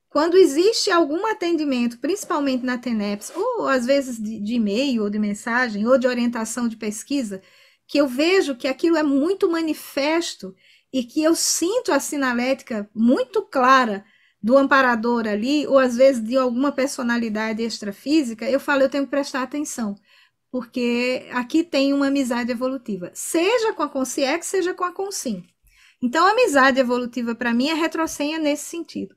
Quando existe algum atendimento, principalmente na TENEPS, ou às vezes de e-mail, ou de mensagem, ou de orientação de pesquisa, que eu vejo que aquilo é muito manifesto e que eu sinto a sinalética muito clara do amparador ali, ou às vezes de alguma personalidade extrafísica, eu falo, eu tenho que prestar atenção, porque aqui tem uma amizade evolutiva, seja com a Consciex, seja com a Consim. Então, a amizade evolutiva, para mim, é retrosenha nesse sentido.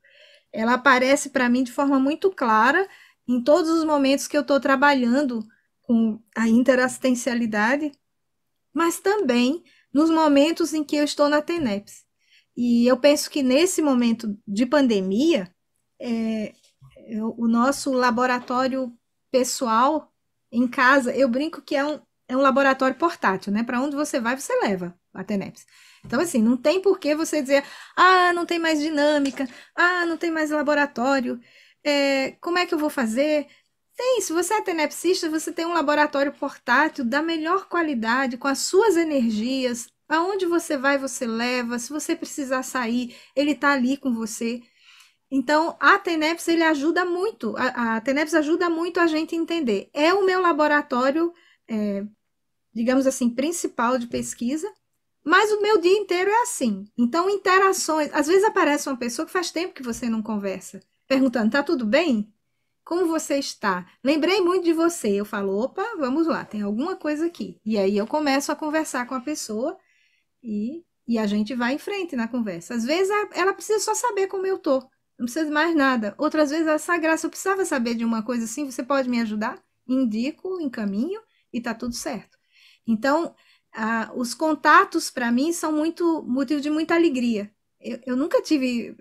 Ela aparece para mim de forma muito clara em todos os momentos que eu estou trabalhando com a interassistencialidade, mas também nos momentos em que eu estou na TENEPS. E eu penso que nesse momento de pandemia, o nosso laboratório pessoal em casa, eu brinco que é um laboratório portátil, né? Para onde você vai, você leva a TENEPS. Então, assim, não tem por que você dizer, não tem mais dinâmica, não tem mais laboratório, como é que eu vou fazer? Tem, se você é tenepsista, você tem um laboratório portátil da melhor qualidade, com as suas energias, aonde você vai, você leva, se você precisar sair, ele está ali com você. Então, a TENEPS, ele ajuda muito, a TENEPS ajuda muito a gente a entender. É o meu laboratório, digamos assim, principal de pesquisa, mas o meu dia inteiro é assim. Então, interações, às vezes aparece uma pessoa que faz tempo que você não conversa, perguntando, tá tudo bem? Como você está? Lembrei muito de você. Eu falo, opa, vamos lá, tem alguma coisa aqui. E aí eu começo a conversar com a pessoa e a gente vai em frente na conversa. Às vezes ela precisa só saber como eu tô, não precisa de mais nada. Outras vezes essa Graça, eu precisava saber de uma coisa assim, você pode me ajudar? Indico, encaminho e tá tudo certo. Então, os contatos para mim são motivo de muita alegria. Eu nunca tive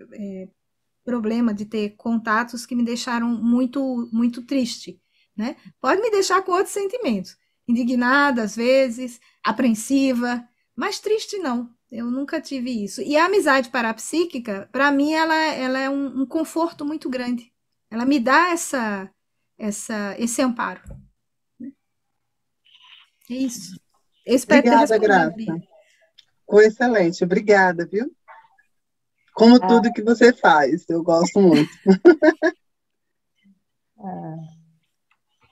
problema de ter contatos que me deixaram muito, muito triste, né? Pode me deixar com outros sentimentos. indignada às vezes, apreensiva, mas triste não. Eu nunca tive isso. E a amizade parapsíquica, para mim, ela é um conforto muito grande. Ela me dá esse amparo. É isso. Eu espero ter Obrigada, respondido, Graça. Foi excelente. Obrigada, viu? Como tudo que você faz. Eu gosto muito.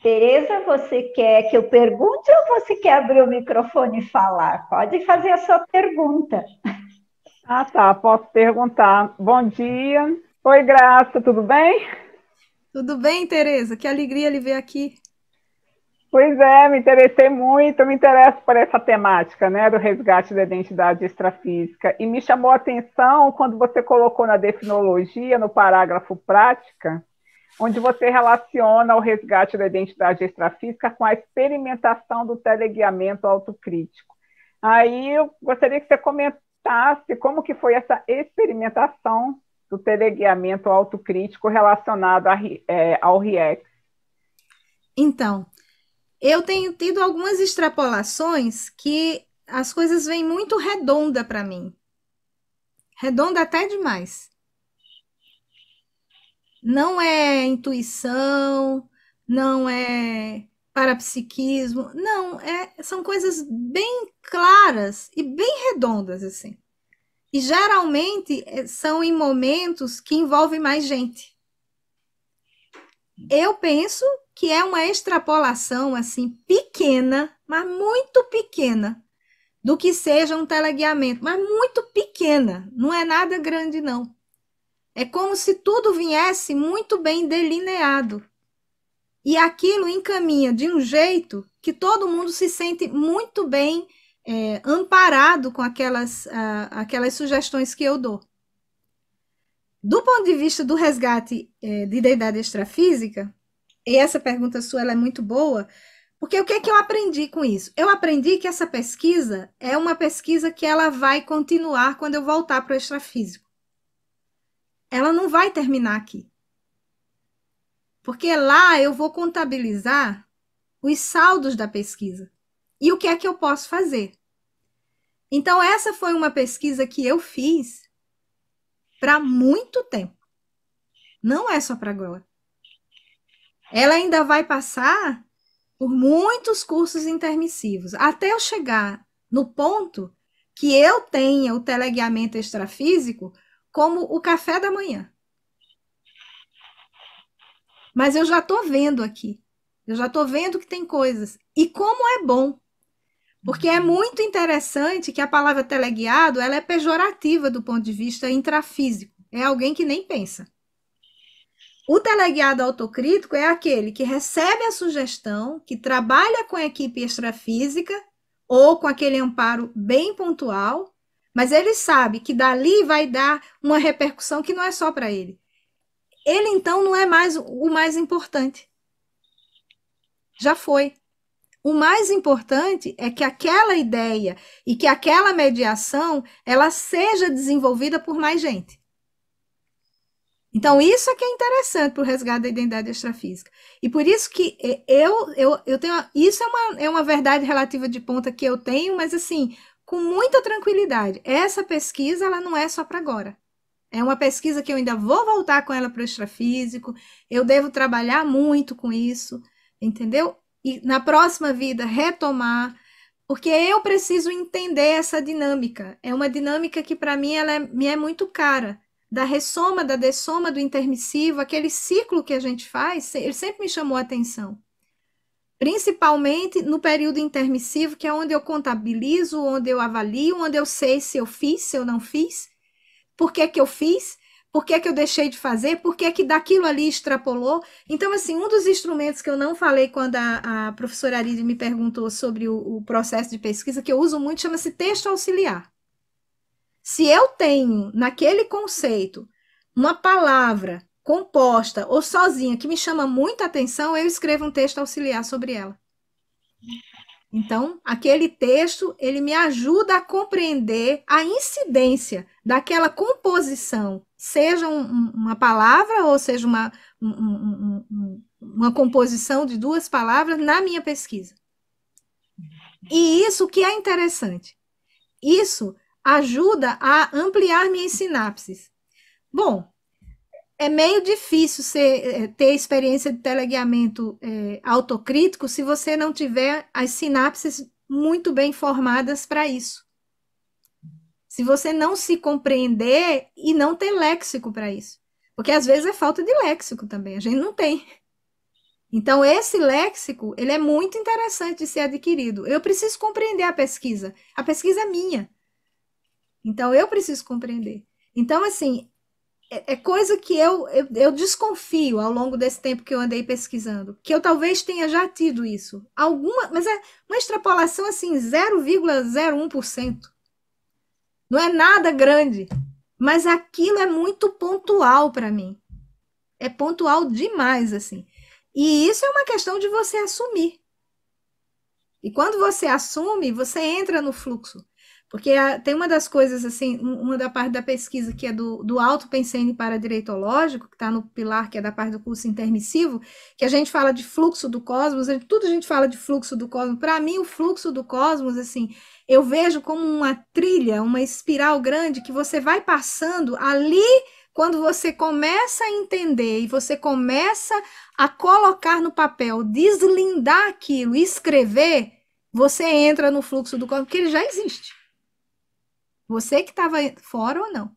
Tereza, você quer que eu pergunte ou você quer abrir o microfone e falar? Pode fazer a sua pergunta. Ah, tá. Posso perguntar. Bom dia. Oi, Graça, tudo bem? Tudo bem, Tereza? Que alegria lhe ver aqui. Pois é, me interessei muito, eu me interesso por essa temática, né, do resgate da identidade extrafísica. E me chamou a atenção quando você colocou na definologia, no parágrafo prática, onde você relaciona o resgate da identidade extrafísica com a experimentação do teleguiamento autocrítico. Aí eu gostaria que você comentasse como que foi essa experimentação do teleguiamento autocrítico relacionado ao RIEX. Então, eu tenho tido algumas extrapolações que as coisas vêm muito redonda para mim. Redonda até demais. Não é intuição, não é parapsiquismo, não, são coisas bem claras e bem redondas, assim. E geralmente são em momentos que envolvem mais gente. Eu penso que é uma extrapolação assim pequena, mas muito pequena, do que seja um teleguiamento, mas muito pequena, não é nada grande não. É como se tudo viesse muito bem delineado. E aquilo encaminha de um jeito que todo mundo se sente muito bem amparado com aquelas sugestões que eu dou. Do ponto de vista do resgate de identidade extrafísica, e essa pergunta sua ela é muito boa, porque o que é que eu aprendi com isso? Eu aprendi que essa pesquisa é uma pesquisa que ela vai continuar quando eu voltar para o extrafísico. Ela não vai terminar aqui. Porque lá eu vou contabilizar os saldos da pesquisa. E o que é que eu posso fazer? Então, essa foi uma pesquisa que eu fiz para muito tempo. Não é só para agora. Ela ainda vai passar por muitos cursos intermissivos, até eu chegar no ponto que eu tenha o teleguiamento extrafísico como o café da manhã. Mas eu já estou vendo aqui. Eu já estou vendo que tem coisas. E como é bom. Porque é muito interessante que a palavra teleguiado ela é pejorativa do ponto de vista intrafísico. É alguém que nem pensa. O teleguiado autocrítico é aquele que recebe a sugestão, que trabalha com a equipe extrafísica ou com aquele amparo bem pontual, mas ele sabe que dali vai dar uma repercussão que não é só para ele. Ele, então, não é mais o mais importante. Já foi. O mais importante é que aquela ideia e que aquela mediação ela seja desenvolvida por mais gente. Então, isso é que é interessante para o resgate da identidade extrafísica. E por isso que eu tenho... Isso é uma verdade relativa de ponta que eu tenho, mas assim, com muita tranquilidade. Essa pesquisa ela não é só para agora. É uma pesquisa que eu ainda vou voltar com ela para o extrafísico, eu devo trabalhar muito com isso, entendeu? E na próxima vida retomar, porque eu preciso entender essa dinâmica. É uma dinâmica que para mim me é muito cara. Da ressoma, da dessoma, do intermissivo, aquele ciclo que a gente faz, ele sempre me chamou a atenção. Principalmente no período intermissivo, que é onde eu contabilizo, onde eu avalio, onde eu sei se eu fiz, se eu não fiz. Por que que eu fiz? Por que que eu deixei de fazer? Por que que daquilo ali extrapolou? Então, assim, um dos instrumentos que eu não falei quando a professora Aride me perguntou sobre o processo de pesquisa, que eu uso muito, chama-se texto auxiliar. Se eu tenho, naquele conceito, uma palavra composta ou sozinha que me chama muita atenção, eu escrevo um texto auxiliar sobre ela. Então, aquele texto, ele me ajuda a compreender a incidência daquela composição, seja uma palavra ou seja uma composição de duas palavras na minha pesquisa. E isso que é interessante. Isso ajuda a ampliar minhas sinapses. Bom, é meio difícil ter experiência de teleguiamento autocrítico se você não tiver as sinapses muito bem formadas para isso. Se você não se compreender e não ter léxico para isso. Porque às vezes é falta de léxico também, a gente não tem. Então, esse léxico, ele é muito interessante de ser adquirido. Eu preciso compreender a pesquisa. A pesquisa é minha. Então, eu preciso compreender. Então, assim, é coisa que eu desconfio ao longo desse tempo que eu andei pesquisando, que eu talvez tenha já tido isso. Mas é uma extrapolação, assim, 0,01%. Não é nada grande, mas aquilo é muito pontual para mim. É pontual demais, assim. E isso é uma questão de você assumir. E quando você assume, você entra no fluxo. Porque tem uma das coisas, assim, uma da parte da pesquisa que é do auto-pensene paradireitológico, que está no pilar, que é da parte do curso intermissivo, que a gente fala de fluxo do cosmos, tudo a gente fala de fluxo do cosmos. Para mim, o fluxo do cosmos, assim, eu vejo como uma trilha, uma espiral grande que você vai passando ali. Quando você começa a entender e você começa a colocar no papel, deslindar aquilo, escrever, você entra no fluxo do cosmos, porque ele já existe. Você que estava fora ou não.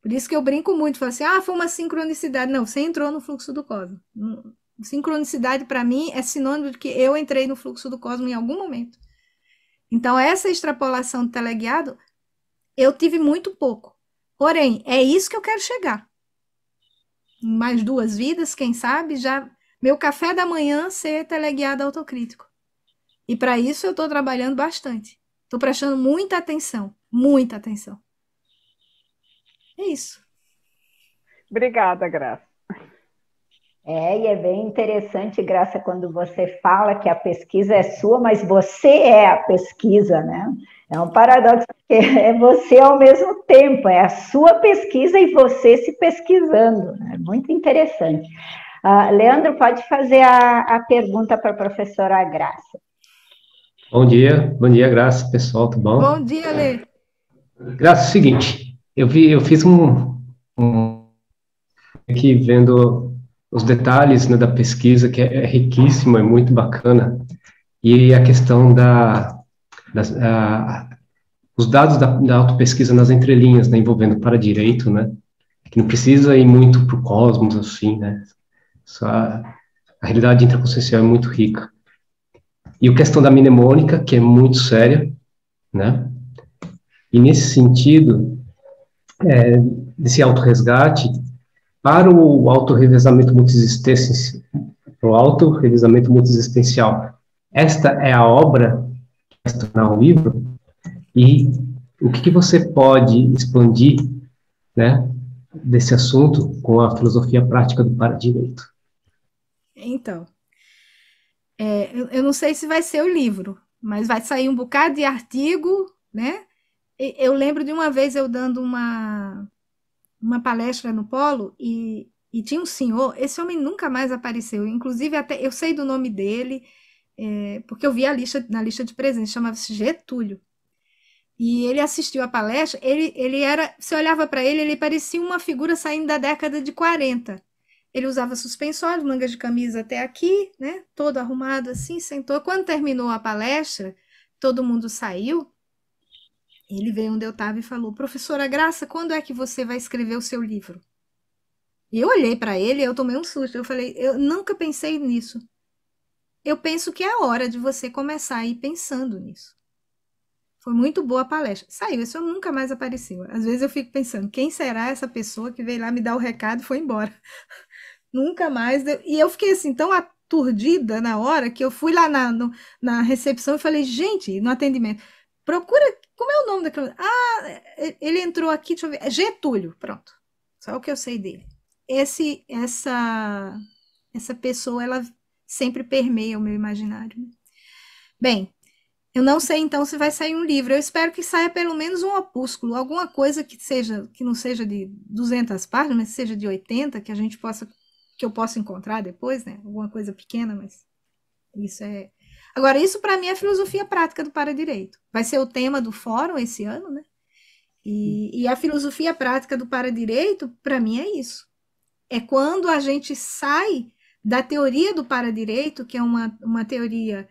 Por isso que eu brinco muito, falo assim, foi uma sincronicidade. Não, você entrou no fluxo do cosmos. Sincronicidade, para mim, é sinônimo de que eu entrei no fluxo do cosmos em algum momento. Então, essa extrapolação do teleguiado, eu tive muito pouco. Porém, é isso que eu quero chegar. Em mais 2 vidas, quem sabe, já meu café da manhã ser teleguiado autocrítico. E para isso eu estou trabalhando bastante. Estou prestando muita atenção. Muita atenção. É isso. Obrigada, Graça. E é bem interessante, Graça, quando você fala que a pesquisa é sua, mas você é a pesquisa, né? É um paradoxo, porque é você ao mesmo tempo, é a sua pesquisa e você se pesquisando. É muito interessante. Leandro, pode fazer a pergunta para a professora Graça. Bom dia, Graça, pessoal, tudo bom? Bom dia, Lê. Graça, é o seguinte, eu fiz aqui vendo os detalhes, né, da pesquisa, que é riquíssimo, é muito bacana, e a questão os dados da autopesquisa nas entrelinhas, né, envolvendo para direito, né, que não precisa ir muito para o cosmos, assim, né, só a realidade intraconsciencial é muito rica. E a questão da mnemônica, que é muito séria, né, e nesse sentido, desse autorresgate, para o autorrevezamento multiexistencial, esta é a obra que vai se tornar um livro, e o que você pode expandir, né, desse assunto com a filosofia prática do para-direito? Então, eu não sei se vai ser o livro, mas vai sair um bocado de artigo, né? Eu lembro de uma vez eu dando uma palestra no Polo e tinha um senhor, esse homem nunca mais apareceu, inclusive até eu sei do nome dele, porque eu vi na lista de presentes, chamava-se Getúlio. E ele assistiu a palestra, ele era, você olhava para ele parecia uma figura saindo da década de 40. Ele usava suspensórios, mangas de camisa até aqui, né? Todo arrumado assim, sentou. Quando terminou a palestra, todo mundo saiu. Ele veio onde eu estava e falou: professora Graça, quando é que você vai escrever o seu livro? E eu olhei para ele e eu tomei um susto. Eu falei: eu nunca pensei nisso. Eu penso que é a hora de você começar a ir pensando nisso. Foi muito boa a palestra. Saiu, esse homem nunca mais apareceu. Às vezes eu fico pensando, quem será essa pessoa que veio lá me dar o recado e foi embora? Nunca mais. E eu fiquei assim, tão aturdida na hora, que eu fui lá na recepção e falei: gente, no atendimento, procura, como é o nome daquele... ele entrou aqui, deixa eu ver, Getúlio, pronto. Só o que eu sei dele. Essa pessoa, ela sempre permeia o meu imaginário. Bem, eu não sei então se vai sair um livro. Eu espero que saia pelo menos um opúsculo, alguma coisa que não seja de 200 páginas, mas seja de 80, que eu possa encontrar depois, né? Alguma coisa pequena, mas isso é... Agora, isso para mim é filosofia prática do para-direito. Vai ser o tema do fórum esse ano, né? E a filosofia prática do para-direito, para mim, é isso. É quando a gente sai da teoria do para-direito, que é uma teoria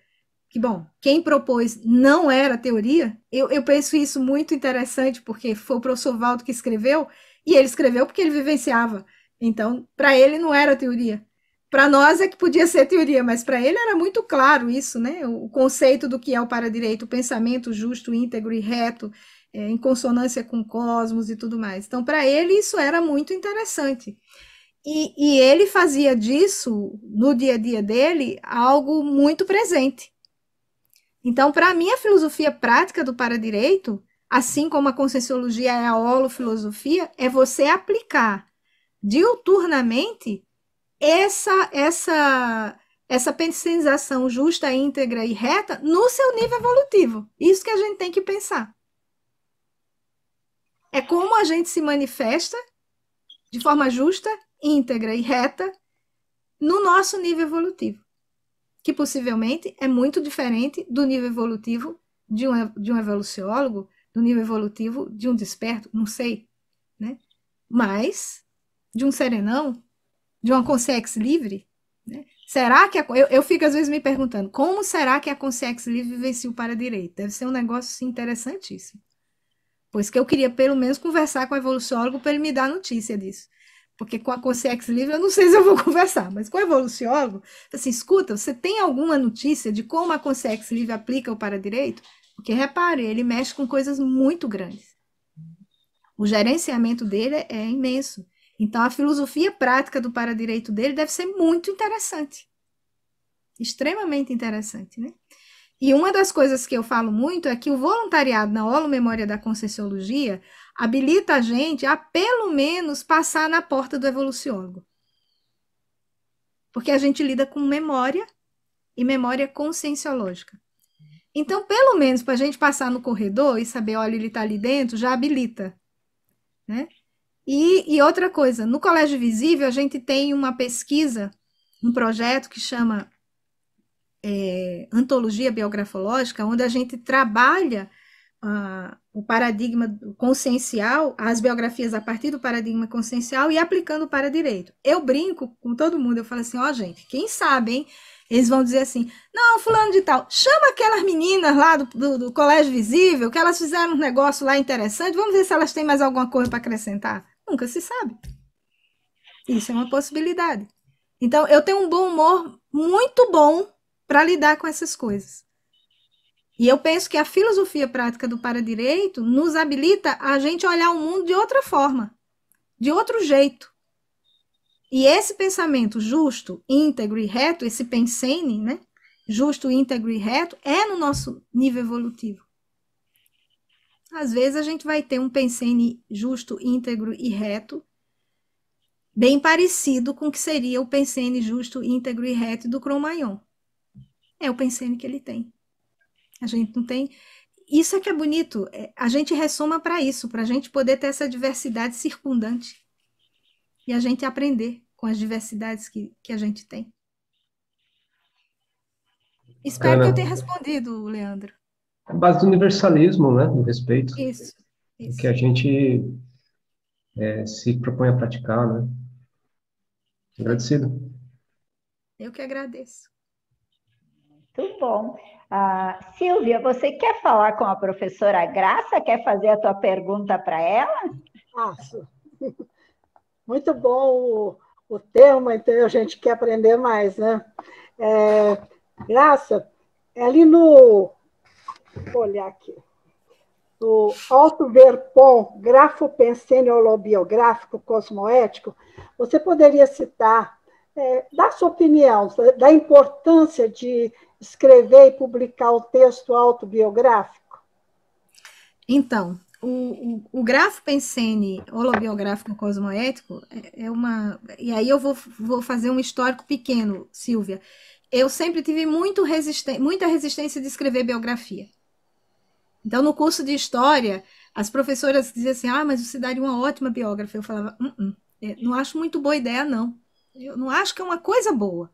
que, bom, quem propôs não era teoria. Eu penso isso muito interessante, porque foi o professor Valdo que escreveu, e ele escreveu porque ele vivenciava. Então, para ele não era teoria. Para nós é que podia ser teoria, mas para ele era muito claro isso, né? O conceito do que é o para-direito, o pensamento justo, íntegro e reto, em consonância com o cosmos e tudo mais. Então, para ele, isso era muito interessante. E ele fazia disso, no dia a dia dele, algo muito presente. Então, para mim, a filosofia prática do para-direito, assim como a conscienciologia é a holofilosofia, é você aplicar diuturnamente essa pensionização justa, íntegra e reta no seu nível evolutivo. Isso que a gente tem que pensar. É como a gente se manifesta de forma justa, íntegra e reta no nosso nível evolutivo, que possivelmente é muito diferente do nível evolutivo de um evoluciólogo, do nível evolutivo de um desperto, não sei, né? Mas de um serenão, de uma consciência livre, né? Será que eu fico às vezes me perguntando, como será que a consciência livre vivencia o para-direito? Deve ser um negócio assim, interessantíssimo. Pois que eu queria pelo menos conversar com o evoluciólogo para ele me dar notícia disso. Porque com a consciência livre eu não sei se eu vou conversar, mas com o evoluciólogo, assim, escuta, você tem alguma notícia de como a consciência livre aplica o para-direito? Porque, repare, ele mexe com coisas muito grandes. O gerenciamento dele é imenso. Então, a filosofia prática do para-direito dele deve ser muito interessante. Extremamente interessante, né? E uma das coisas que eu falo muito é que o voluntariado na holomemória da conscienciologia habilita a gente a, pelo menos, passar na porta do evoluciólogo. Porque a gente lida com memória e memória conscienciológica. Então, pelo menos, para a gente passar no corredor e saber, olha, ele está ali dentro, já habilita, né? E outra coisa, no Colégio Visível, a gente tem uma pesquisa, um projeto que chama Antologia Biografológica, onde a gente trabalha o paradigma consciencial, as biografias a partir do paradigma consciencial e aplicando o para-direito. Eu brinco com todo mundo, eu falo assim, ó, gente, quem sabe, hein? Eles vão dizer assim, não, fulano de tal, chama aquelas meninas lá do Colégio Visível, que elas fizeram um negócio lá interessante, vamos ver se elas têm mais alguma coisa para acrescentar. Nunca se sabe. Isso é uma possibilidade. Então, eu tenho um bom humor muito bom para lidar com essas coisas. E eu penso que a filosofia prática do para-direito nos habilita a gente olhar o mundo de outra forma, de outro jeito. E esse pensamento justo, íntegro e reto, esse pensene, né? Justo, íntegro e reto, é no nosso nível evolutivo. Às vezes a gente vai ter um pensene justo, íntegro e reto, bem parecido com o que seria o pensene justo, íntegro e reto do Cro-Magnon. É o pensene que ele tem. A gente não tem... Isso é que é bonito. A gente ressoma para isso, para a gente poder ter essa diversidade circundante. E a gente aprender com as diversidades que a gente tem. Espero que eu tenha respondido, Leandro. A base do universalismo, né? Do respeito. Isso. Que a gente se propõe a praticar, né? Agradecido. Eu que agradeço. Muito bom. Silvia, você quer falar com a professora Graça? Quer fazer a tua pergunta para ela? Acho. Muito bom o tema, então a gente quer aprender mais, né? Graça, ali no... Vou olhar aqui. No Otto Verpon, Grafo Pensene Holobiográfico Cosmoético, você poderia citar, dar sua opinião, da importância de escrever e publicar o texto autobiográfico? Então, o Grafo Pensene Holobiográfico Cosmoético é uma... E aí eu vou fazer um histórico pequeno, Silvia. Eu sempre tive muita resistência de escrever biografia. Então, no curso de História, as professoras diziam assim, mas você daria uma ótima biógrafa. Eu falava, não acho muito boa ideia, não. Eu não acho que é uma coisa boa.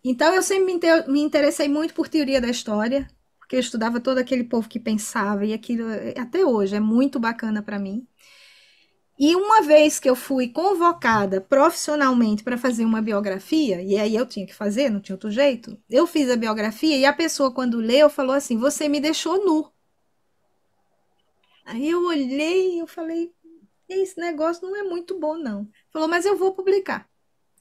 Então, eu sempre me interessei muito por teoria da história, porque eu estudava todo aquele povo que pensava, e aquilo, até hoje, é muito bacana para mim. E uma vez que eu fui convocada profissionalmente para fazer uma biografia, e aí eu tinha que fazer, não tinha outro jeito, eu fiz a biografia e a pessoa, quando leu, falou assim: você me deixou nu. Aí eu olhei e eu falei: esse negócio não é muito bom, não. Falou: mas eu vou publicar.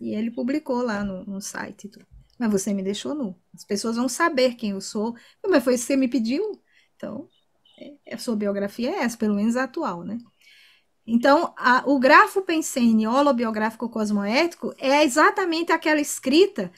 E ele publicou lá no site e tudo. Mas você me deixou nu. As pessoas vão saber quem eu sou. Mas foi isso que você me pediu? Então, a sua biografia é essa, pelo menos a atual, né? Então, o grafo pensene holobiográfico cosmoético é exatamente aquela escrita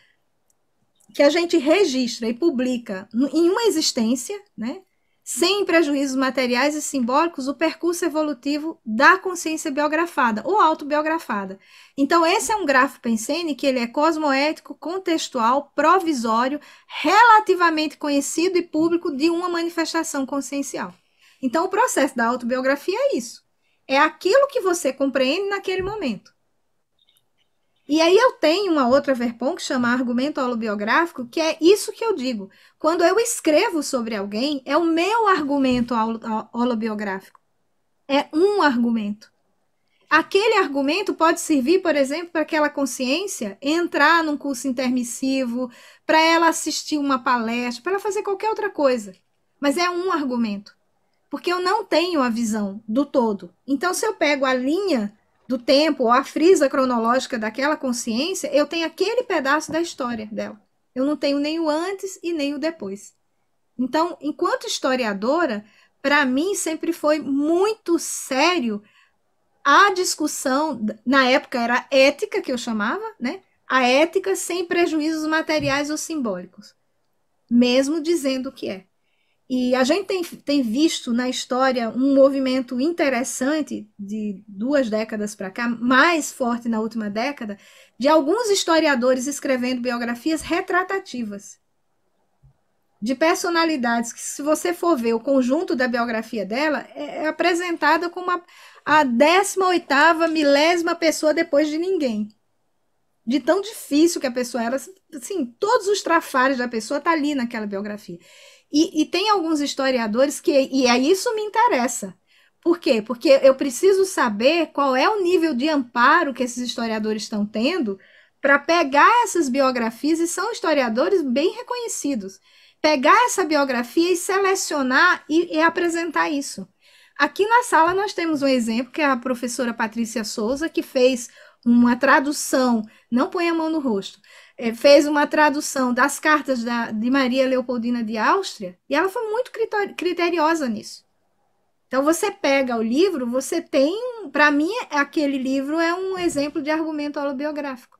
que a gente registra e publica em uma existência, né, sem prejuízos materiais e simbólicos, o percurso evolutivo da consciência biografada ou autobiografada. Então, esse é um grafo pensene que ele é cosmoético, contextual, provisório, relativamente conhecido e público de uma manifestação consciencial. Então, o processo da autobiografia é isso. É aquilo que você compreende naquele momento. E aí eu tenho uma outra verpom que chama argumento holobiográfico, que é isso que eu digo. Quando eu escrevo sobre alguém, é o meu argumento holobiográfico. É um argumento. Aquele argumento pode servir, por exemplo, para aquela consciência entrar num curso intermissivo, para ela assistir uma palestra, para ela fazer qualquer outra coisa. Mas é um argumento. Porque eu não tenho a visão do todo. Então, se eu pego a linha do tempo ou a frisa cronológica daquela consciência, eu tenho aquele pedaço da história dela. Eu não tenho nem o antes e nem o depois. Então, enquanto historiadora, para mim sempre foi muito sério a discussão, na época era ética que eu chamava, né? A ética sem prejuízos materiais ou simbólicos, mesmo dizendo o que é. E a gente tem visto na história um movimento interessante de 2 décadas para cá, mais forte na última década, de alguns historiadores escrevendo biografias retratativas de personalidades que, se você for ver o conjunto da biografia dela, é apresentada como a 18ª, milésima pessoa depois de ninguém. De tão difícil que a pessoa era, assim, todos os trafares da pessoa tá ali naquela biografia. E tem alguns historiadores que, e é isso me interessa. Por quê? Porque eu preciso saber qual é o nível de amparo que esses historiadores estão tendo para pegar essas biografias, e são historiadores bem reconhecidos, pegar essa biografia e selecionar e apresentar isso. Aqui na sala nós temos um exemplo, que é a professora Patrícia Souza, que fez uma tradução, não põe a mão no rosto, fez uma tradução das cartas de Maria Leopoldina de Áustria, e ela foi muito criteriosa nisso. Então, você pega o livro, você tem, para mim, aquele livro é um exemplo de argumento holobiográfico.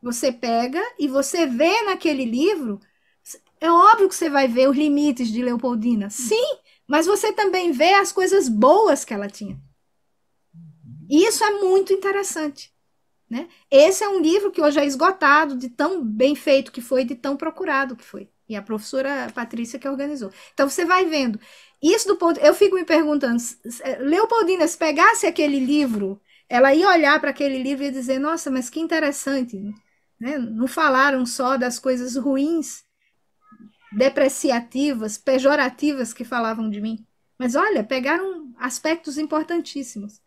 Você pega e você vê naquele livro, é óbvio que você vai ver os limites de Leopoldina, sim, mas você também vê as coisas boas que ela tinha. E isso é muito interessante. Né? Esse é um livro que hoje é esgotado, de tão bem feito que foi, de tão procurado que foi. E a professora Patrícia que organizou. Então, você vai vendo. Isso do ponto... Eu fico me perguntando, Leopoldina, se pegasse aquele livro, ela ia olhar para aquele livro e ia dizer: nossa, mas que interessante. Né? Não falaram só das coisas ruins, depreciativas, pejorativas que falavam de mim. Mas, olha, pegaram aspectos importantíssimos.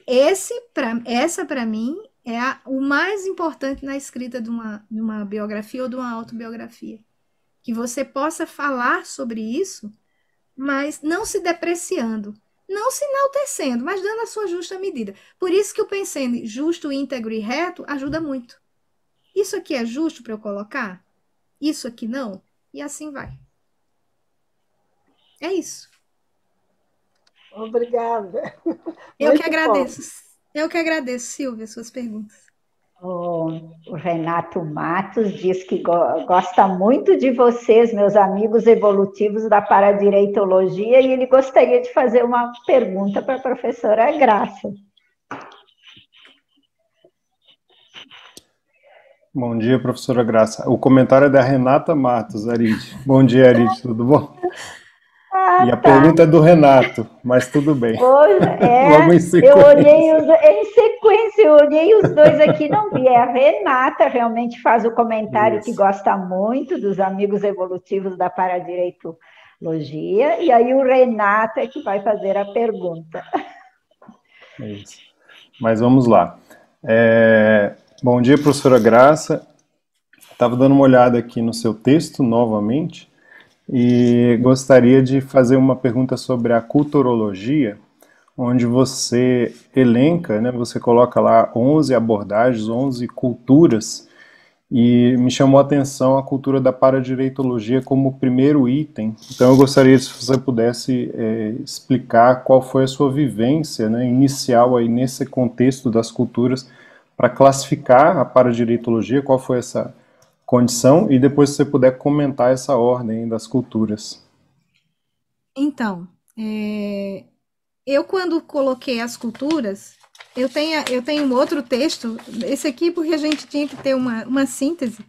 Essa, para mim, é o mais importante na escrita de uma biografia ou de uma autobiografia. Que você possa falar sobre isso, mas não se depreciando, não se enaltecendo, mas dando a sua justa medida. Por isso que o pensando justo, íntegro e reto ajuda muito. Isso aqui é justo para eu colocar? Isso aqui não? E assim vai. É isso. Obrigada. Eu que agradeço. Eu que agradeço, Silvia, suas perguntas. O Renato Matos diz que gosta muito de vocês, meus amigos evolutivos da Paradireitologia, e ele gostaria de fazer uma pergunta para a professora Graça. Bom dia, professora Graça. O comentário é da Renata Matos, Aride. Bom dia, Aride, tudo bom? E a pergunta é do Renato, mas tudo bem. Hoje, Logo em sequência. eu olhei em sequência, eu olhei os dois aqui, não vi. A Renata realmente faz o comentário que gosta muito dos amigos evolutivos da Paradireitologia, e aí o Renato é que vai fazer a pergunta. É isso. Mas vamos lá. Bom dia, professora Graça. Estava dando uma olhada aqui no seu texto novamente e gostaria de fazer uma pergunta sobre a culturologia, onde você elenca, né, você coloca lá 11 abordagens, 11 culturas, e me chamou a atenção a cultura da paradireitologia como primeiro item. Então eu gostaria, se você pudesse explicar qual foi a sua vivência, né, inicial aí nesse contexto das culturas, para classificar a paradireitologia, qual foi essa condição, e depois se você puder comentar essa ordem das culturas. Então, eu quando coloquei as culturas, eu tenho um outro texto, esse aqui porque a gente tinha que ter uma síntese,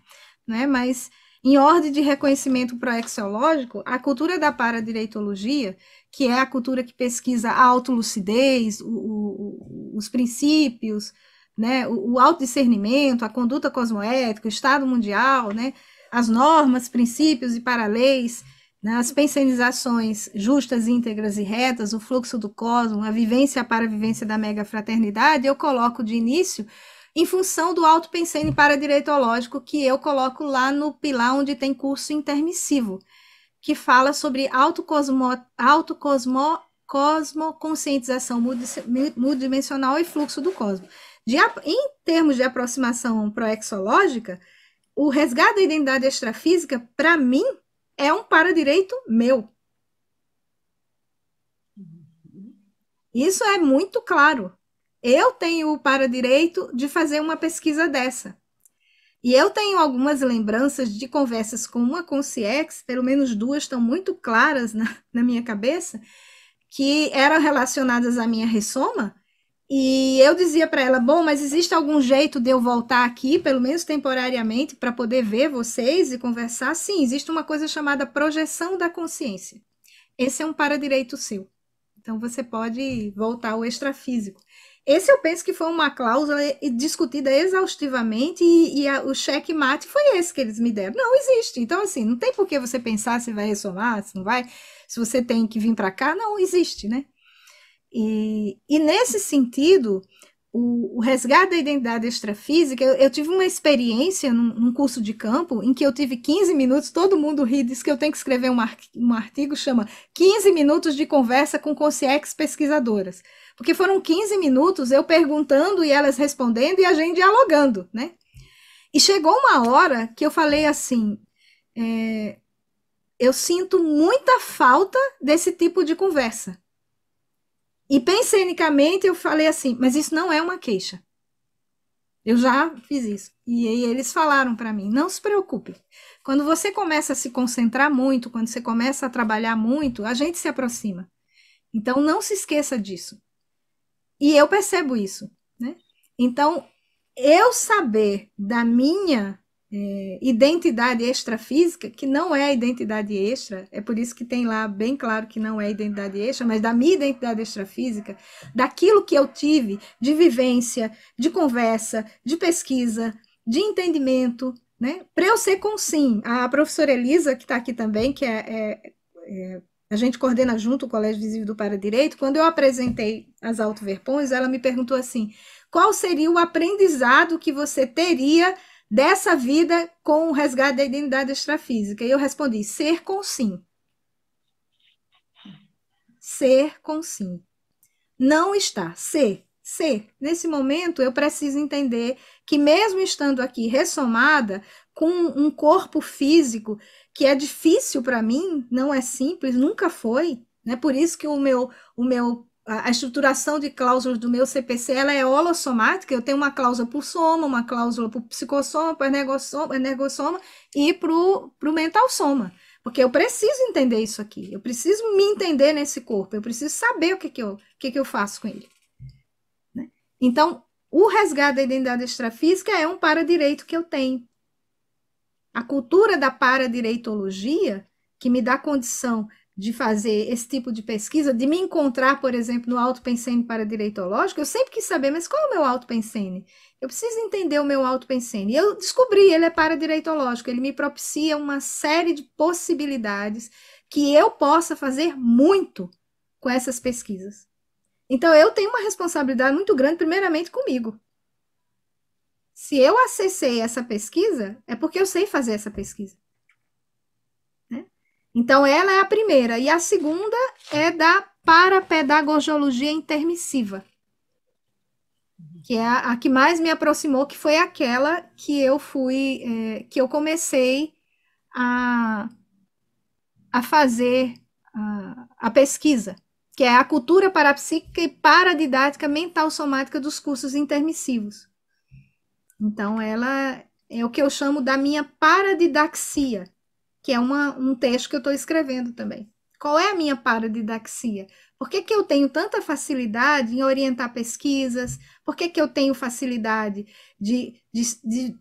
né? Mas em ordem de reconhecimento proaxiológico, a cultura da paradireitologia, que é a cultura que pesquisa a autolucidez, os princípios, né, o autodiscernimento, a conduta cosmoética, o estado mundial, né, as normas, princípios e paraleis, né, as pensenizações justas, íntegras e retas, o fluxo do cosmos, a vivência para a vivência da megafraternidade, eu coloco de início em função do autopensene paradireitológico, que eu coloco lá pilar onde tem curso intermissivo, que fala sobre cosmoconscientização multidimensional e fluxo do cosmos. Em termos de aproximação proexológica, o resgate da identidade extrafísica, para mim, é um paradireito meu. Isso é muito claro. Eu tenho o paradireito de fazer uma pesquisa dessa. E eu tenho algumas lembranças de conversas com uma consciex, pelo menos duas estão muito claras na minha cabeça, que eram relacionadas à minha ressoma, e eu dizia para ela, bom, mas existe algum jeito de eu voltar aqui, pelo menos temporariamente, para poder ver vocês e conversar? Sim, existe uma coisa chamada projeção da consciência. Esse é um paradireito seu. Então, você pode voltar ao extrafísico. Esse eu penso que foi uma cláusula discutida exaustivamente e o checkmate foi esse que eles me deram. Não existe. Então, assim, não tem por que você pensar se vai ressomar, se não vai, se você tem que vir para cá. Não existe, né? E nesse sentido, o resgate da identidade extrafísica, eu tive uma experiência num curso de campo em que eu tive 15 minutos, todo mundo ri, diz que eu tenho que escrever um artigo, chama 15 minutos de conversa com consciex pesquisadoras. Porque foram 15 minutos eu perguntando e elas respondendo e a gente dialogando, né? E chegou uma hora que eu falei assim, eu sinto muita falta desse tipo de conversa. E pensenicamente eu falei assim, mas isso não é uma queixa. Eu já fiz isso. E aí eles falaram para mim, não se preocupe. Quando você começa a se concentrar muito, quando você começa a trabalhar muito, a gente se aproxima. Então não se esqueça disso. E eu percebo isso, né? Então, eu saber da minha identidade extrafísica, que não é a identidade extra, é por isso que tem lá bem claro que não é identidade extra, mas da minha identidade extrafísica, daquilo que eu tive de vivência, de conversa, de pesquisa, de entendimento, né? Para eu ser consim. A professora Elisa, que está aqui também, que a gente coordena junto o Colégio Visível do Paradireito, quando eu apresentei as autoverpões, ela me perguntou assim, qual seria o aprendizado que você teria dessa vida com o resgate da identidade extrafísica? E eu respondi, ser consim. Ser consim. Não estar, ser. Nesse momento, eu preciso entender que mesmo estando aqui ressomada, com um corpo físico que é difícil para mim, não é simples, nunca foi, né? Por isso que a estruturação de cláusulas do meu CPC ela é holossomática, eu tenho uma cláusula por soma, uma cláusula por psicossoma, por energossoma e para o mental soma. Porque eu preciso entender isso aqui, eu preciso me entender nesse corpo, eu preciso saber o que eu faço com ele. Né? Então, o resgate da identidade extrafísica é um paradireito que eu tenho. A cultura da paradireitologia, que me dá condição de fazer esse tipo de pesquisa, de me encontrar, por exemplo, no autopensene paradireitológico, eu sempre quis saber, mas qual é o meu autopensene? Eu preciso entender o meu autopensene. E eu descobri, ele é paradireitológico, ele me propicia uma série de possibilidades que eu possa fazer muito com essas pesquisas. Então, eu tenho uma responsabilidade muito grande, primeiramente, comigo. Se eu acessei essa pesquisa, é porque eu sei fazer essa pesquisa. Né? Então, ela é a primeira. E a segunda é da parapedagogiologia intermissiva, que é a que mais me aproximou, que foi aquela que eu que eu comecei a fazer a pesquisa, que é a cultura parapsíquica e paradidática mental somática dos cursos intermissivos. Então, ela é o que eu chamo da minha paradidaxia, que é um texto que eu estou escrevendo também. Qual é a minha paradidaxia? Por que eu tenho tanta facilidade em orientar pesquisas? Por que eu tenho facilidade de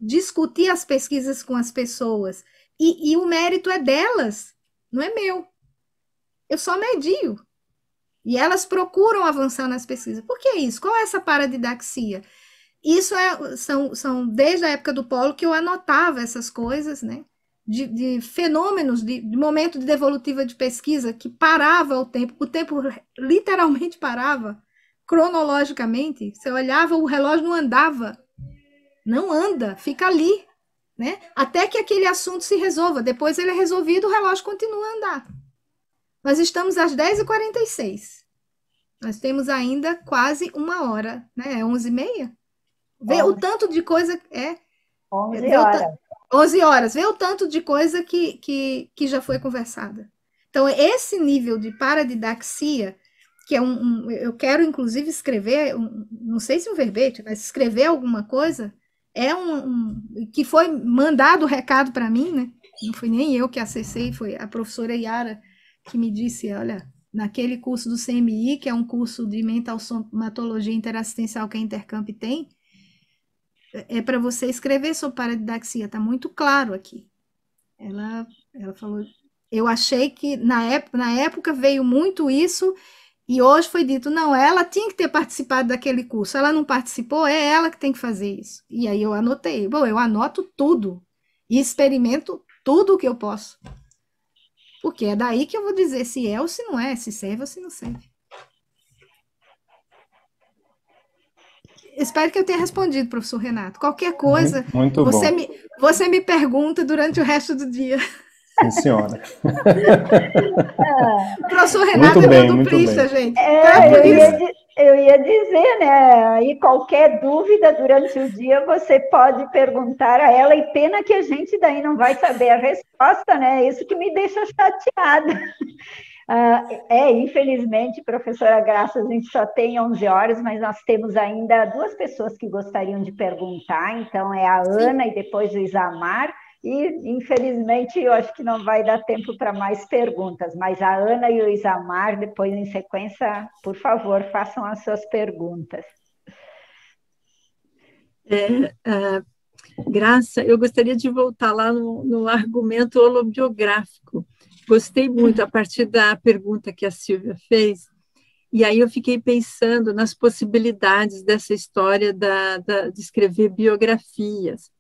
discutir as pesquisas com as pessoas? E o mérito é delas, não é meu. Eu só medio. E elas procuram avançar nas pesquisas. Por que isso? Qual é essa paradidaxia? Isso são desde a época do Polo que eu anotava essas coisas, né? De fenômenos, de momento de devolutiva de pesquisa que parava o tempo literalmente parava, cronologicamente. Você olhava, o relógio não andava, não anda, fica ali, né? Até que aquele assunto se resolva. Depois ele é resolvido, o relógio continua a andar. Nós estamos às 10h46. Nós temos ainda quase uma hora, né? É 11h30? Vê o tanto de coisa... 11 horas. 11 horas. Vê o tanto de coisa que já foi conversada. Então, esse nível de paradidaxia, que é eu quero, inclusive, escrever, não sei se um verbete, mas escrever alguma coisa, que foi mandado o recado para mim, né? Não fui nem eu que acessei, foi a professora Yara que me disse, olha, naquele curso do CMI, que é um curso de mental somatologia interassistencial que a Intercamp tem, é para você escrever sobre paradidaxia, está muito claro aqui. Ela falou, eu achei que na época veio muito isso, e hoje foi dito, não, ela tinha que ter participado daquele curso, ela não participou, é ela que tem que fazer isso. E aí eu anotei, bom, eu anoto tudo, e experimento tudo o que eu posso. Porque é daí que eu vou dizer se é ou se não é, se serve ou se não serve. Espero que eu tenha respondido, professor Renato. Qualquer coisa, muito você me pergunta durante o resto do dia. Sim, senhora. O professor Renato é meu duplista, gente. Eu ia dizer, né? Aí qualquer dúvida durante o dia você pode perguntar a ela, e pena que a gente daí não vai saber a resposta, né? Isso que me deixa chateada. Infelizmente, professora Graça, a gente só tem 11 horas, mas nós temos ainda 2 pessoas que gostariam de perguntar, então é a Ana e depois o Isamar, e infelizmente eu acho que não vai dar tempo para mais perguntas, mas a Ana e o Isamar, depois em sequência, por favor, façam as suas perguntas. Graça, eu gostaria de voltar lá no argumento holobiográfico. Gostei muito a partir da pergunta que a Silvia fez, e aí eu fiquei pensando nas possibilidades dessa história de escrever biografias.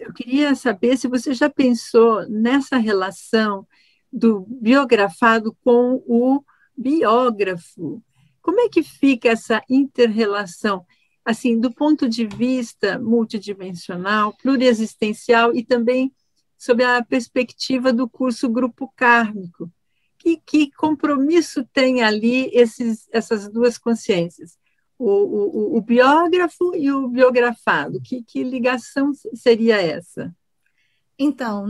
Eu queria saber se você já pensou nessa relação do biografado com o biógrafo. Como é que fica essa inter-relação, assim, do ponto de vista multidimensional, pluriexistencial e também sob a perspectiva do curso Grupo Kármico? Que compromisso tem ali essas 2 consciências? O biógrafo e o biografado, que ligação seria essa? Então,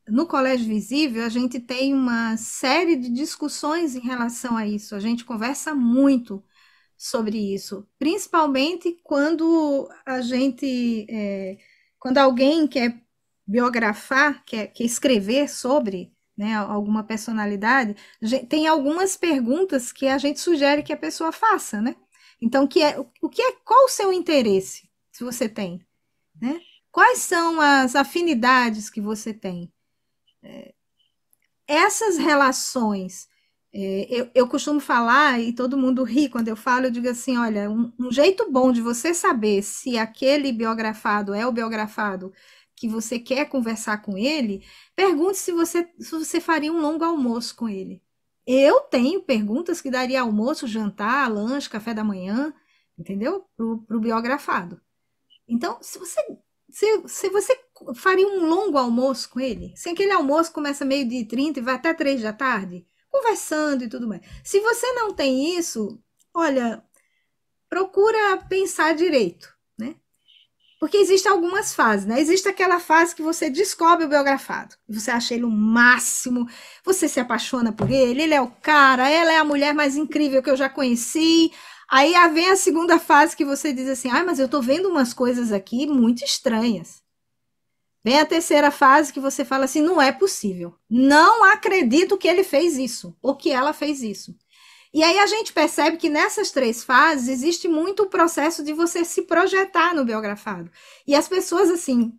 no Colégio Visível, a gente tem uma série de discussões em relação a isso, a gente conversa muito sobre isso, principalmente quando quando alguém quer biografar, quer escrever sobre, né, alguma personalidade, tem algumas perguntas que a gente sugere que a pessoa faça, né? Então, qual o seu interesse, se você tem, né? Quais são as afinidades que você tem? essas relações, eu costumo falar, e todo mundo ri quando eu falo, eu digo assim, olha, um jeito bom de você saber se aquele biografado é o biografado que você quer conversar com ele, pergunte se você faria um longo almoço com ele. Eu tenho perguntas que daria almoço, jantar, lanche, café da manhã, entendeu? Pro biografado. Então, se você faria um longo almoço com ele, se aquele almoço começa 12h30 e vai até 3 da tarde, conversando e tudo mais. Se você não tem isso, olha, procura pensar direito, né? Porque existem algumas fases, né? Existe aquela fase que você descobre o biografado, você acha ele o máximo, você se apaixona por ele é o cara, ela é a mulher mais incrível que eu já conheci. Aí vem a segunda fase que você diz assim, mas eu tô vendo umas coisas aqui muito estranhas. Vem a terceira fase que você fala assim, não é possível. Não acredito que ele fez isso, ou que ela fez isso. E aí a gente percebe que nessas 3 fases existe muito o processo de você se projetar no biografado. E as pessoas, assim,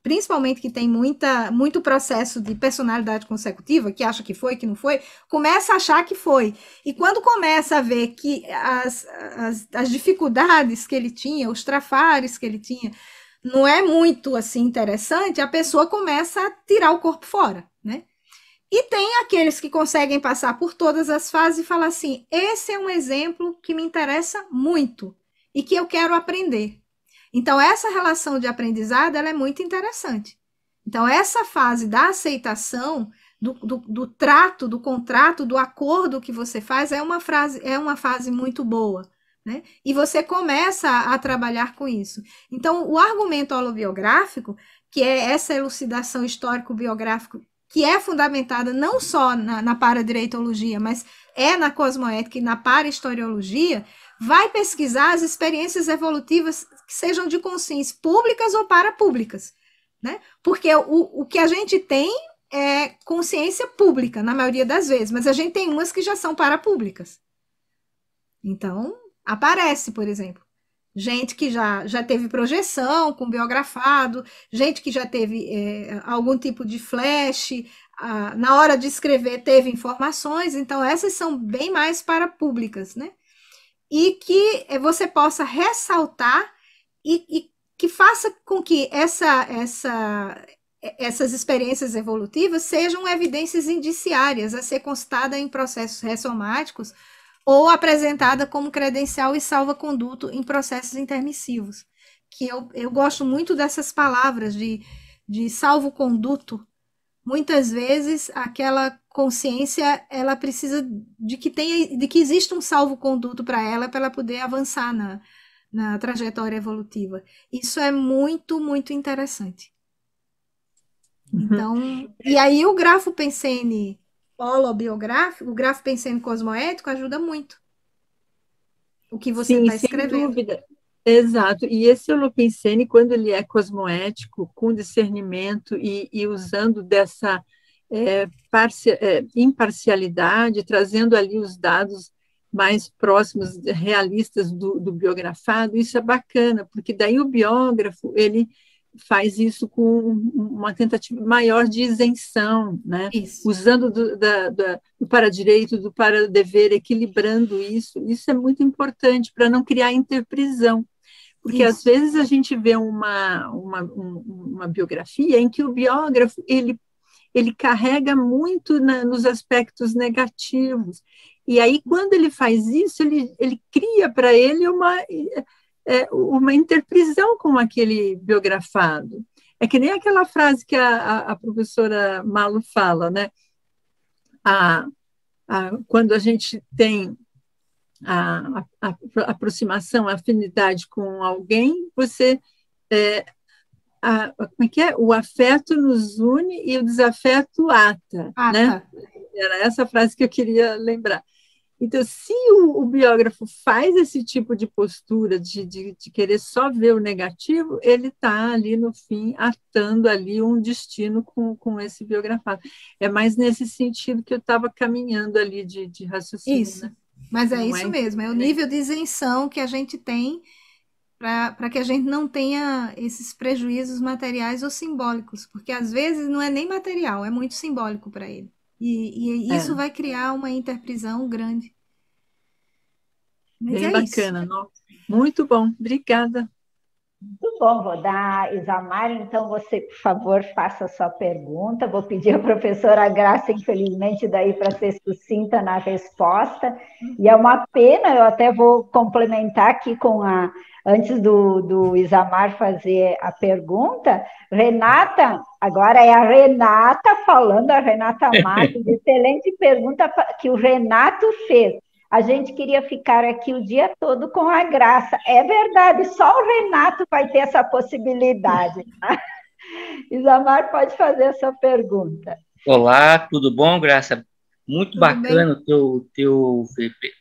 principalmente que tem muito processo de personalidade consecutiva, que acha que foi, que não foi, começa a achar que foi. E quando começa a ver que as dificuldades que ele tinha, os trafares que ele tinha, não é muito, assim, interessante, a pessoa começa a tirar o corpo fora, né? E tem aqueles que conseguem passar por todas as fases e falar assim, esse é um exemplo que me interessa muito e que eu quero aprender. Então, essa relação de aprendizado, ela é muito interessante. Então, essa fase da aceitação, do trato, do contrato, do acordo que você faz, é uma fase muito boa, né? E você começa a trabalhar com isso. Então, o argumento holobiográfico, que é essa elucidação histórico-biográfica, que é fundamentada não só na paradireitologia, mas na cosmoética e na parahistoriologia, vai pesquisar as experiências evolutivas que sejam de consciência públicas ou parapúblicas, né? Porque o que a gente tem é consciência pública, na maioria das vezes, mas a gente tem umas que já são parapúblicas. Então, aparece, por exemplo, gente que já teve projeção com biografado, gente que já teve algum tipo de flash, na hora de escrever teve informações, então essas são bem mais parapúblicas, né? E que você possa ressaltar e que faça com que essas experiências evolutivas sejam evidências indiciárias a ser constada em processos ressomáticos ou apresentada como credencial e salva-conduto em processos intermissivos. Que eu gosto muito dessas palavras de salvo-conduto. Muitas vezes, aquela consciência, ela precisa de que exista um salvo-conduto para ela poder avançar na trajetória evolutiva. Isso é muito, muito interessante. Então, e aí o grafo Pensene holobiográfico, o grafo Pensene cosmoético ajuda muito o que você está escrevendo. Sem dúvida. Exato. E esse Holopensene, quando ele é cosmoético, com discernimento e usando dessa imparcialidade, trazendo ali os dados mais próximos, realistas do biografado, isso é bacana, porque daí o biógrafo, ele faz isso com uma tentativa maior de isenção, né? Usando do para-direito, do para-dever, equilibrando isso. Isso é muito importante para não criar interprisão, porque às vezes a gente vê uma biografia em que o biógrafo ele carrega muito nos aspectos negativos, e aí quando ele faz isso, ele cria para ele uma interprisão com aquele biografado. É que nem aquela frase que a professora Malo fala, né? Quando a gente tem a aproximação, a afinidade com alguém, você... como é que é? O afeto nos une e o desafeto ata. Né? Era essa frase que eu queria lembrar. Então, se o biógrafo faz esse tipo de postura de querer só ver o negativo, ele está ali, no fim, atando ali um destino com esse biografado. É mais nesse sentido que eu estava caminhando ali de raciocínio. Isso, né? Mas é isso mesmo, é o nível de isenção que a gente tem para que a gente não tenha esses prejuízos materiais ou simbólicos, porque às vezes não é nem material, é muito simbólico para ele. E isso vai criar uma interprisão grande. Mas Bem é bacana, isso. não? Muito bom, obrigada. Muito bom, vou dar, Isamar, então você, por favor, faça a sua pergunta. Vou pedir à professora Graça, infelizmente, daí para ser sucinta na resposta. E é uma pena, eu até vou complementar aqui antes do Isamar fazer a pergunta, Renata, agora é a Renata falando, a Renata Matos, excelente pergunta que o Renato fez. A gente queria ficar aqui o dia todo com a Graça. É verdade, só o Renato vai ter essa possibilidade. Isamar, pode fazer essa pergunta. Olá, tudo bom, Graça? Muito Tudo bacana o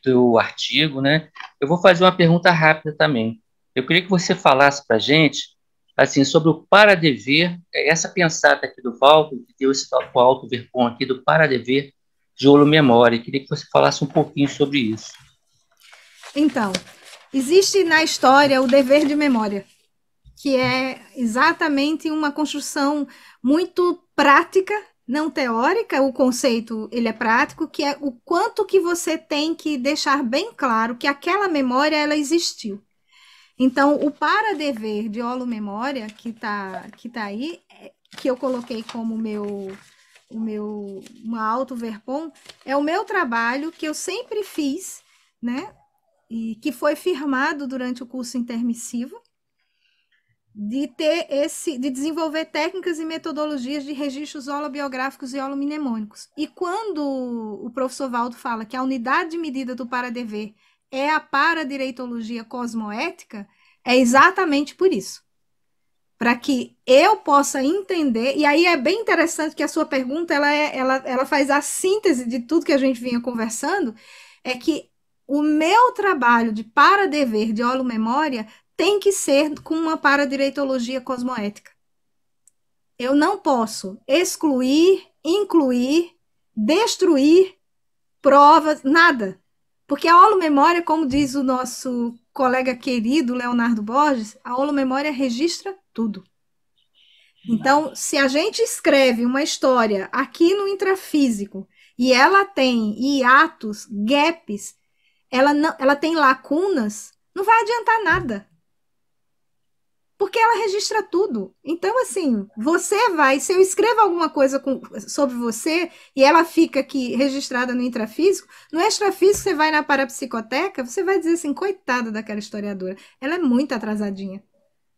teu artigo, né? Eu vou fazer uma pergunta rápida também. Eu queria que você falasse para a gente, assim, sobre o para-dever, essa pensada aqui do Valdo, que deu esse alto verpom aqui do para-dever de holomemória. Eu queria que você falasse um pouquinho sobre isso. Então, existe na história o dever de memória, que é exatamente uma construção muito prática, não teórica. O conceito ele é prático, que é o quanto que você tem que deixar bem claro que aquela memória ela existiu. Então, o para-dever de holomemória que tá aí, que eu coloquei como uma auto-verpom, é o meu trabalho que eu sempre fiz, né? E que foi firmado durante o curso intermissivo, de desenvolver técnicas e metodologias de registros holobiográficos e holomnemônicos. E quando o professor Valdo fala que a unidade de medida do para-dever é a paradireitologia cosmoética, é exatamente por isso. Para que eu possa entender, e aí é bem interessante que a sua pergunta ela faz a síntese de tudo que a gente vinha conversando, é que o meu trabalho de para-dever de holomemória tem que ser com uma paradireitologia cosmoética. Eu não posso excluir, incluir, destruir provas, nada. Porque a holomemória, como diz o nosso colega querido Leonardo Borges, a holomemória registra tudo. Então, se a gente escreve uma história aqui no intrafísico e ela tem hiatos, gaps, ela tem lacunas, não vai adiantar nada. Porque ela registra tudo. Então, assim, se eu escrevo alguma coisa sobre você e ela fica aqui registrada no intrafísico, no extrafísico você vai na parapsicoteca, você vai dizer assim, coitada daquela historiadora, ela é muito atrasadinha.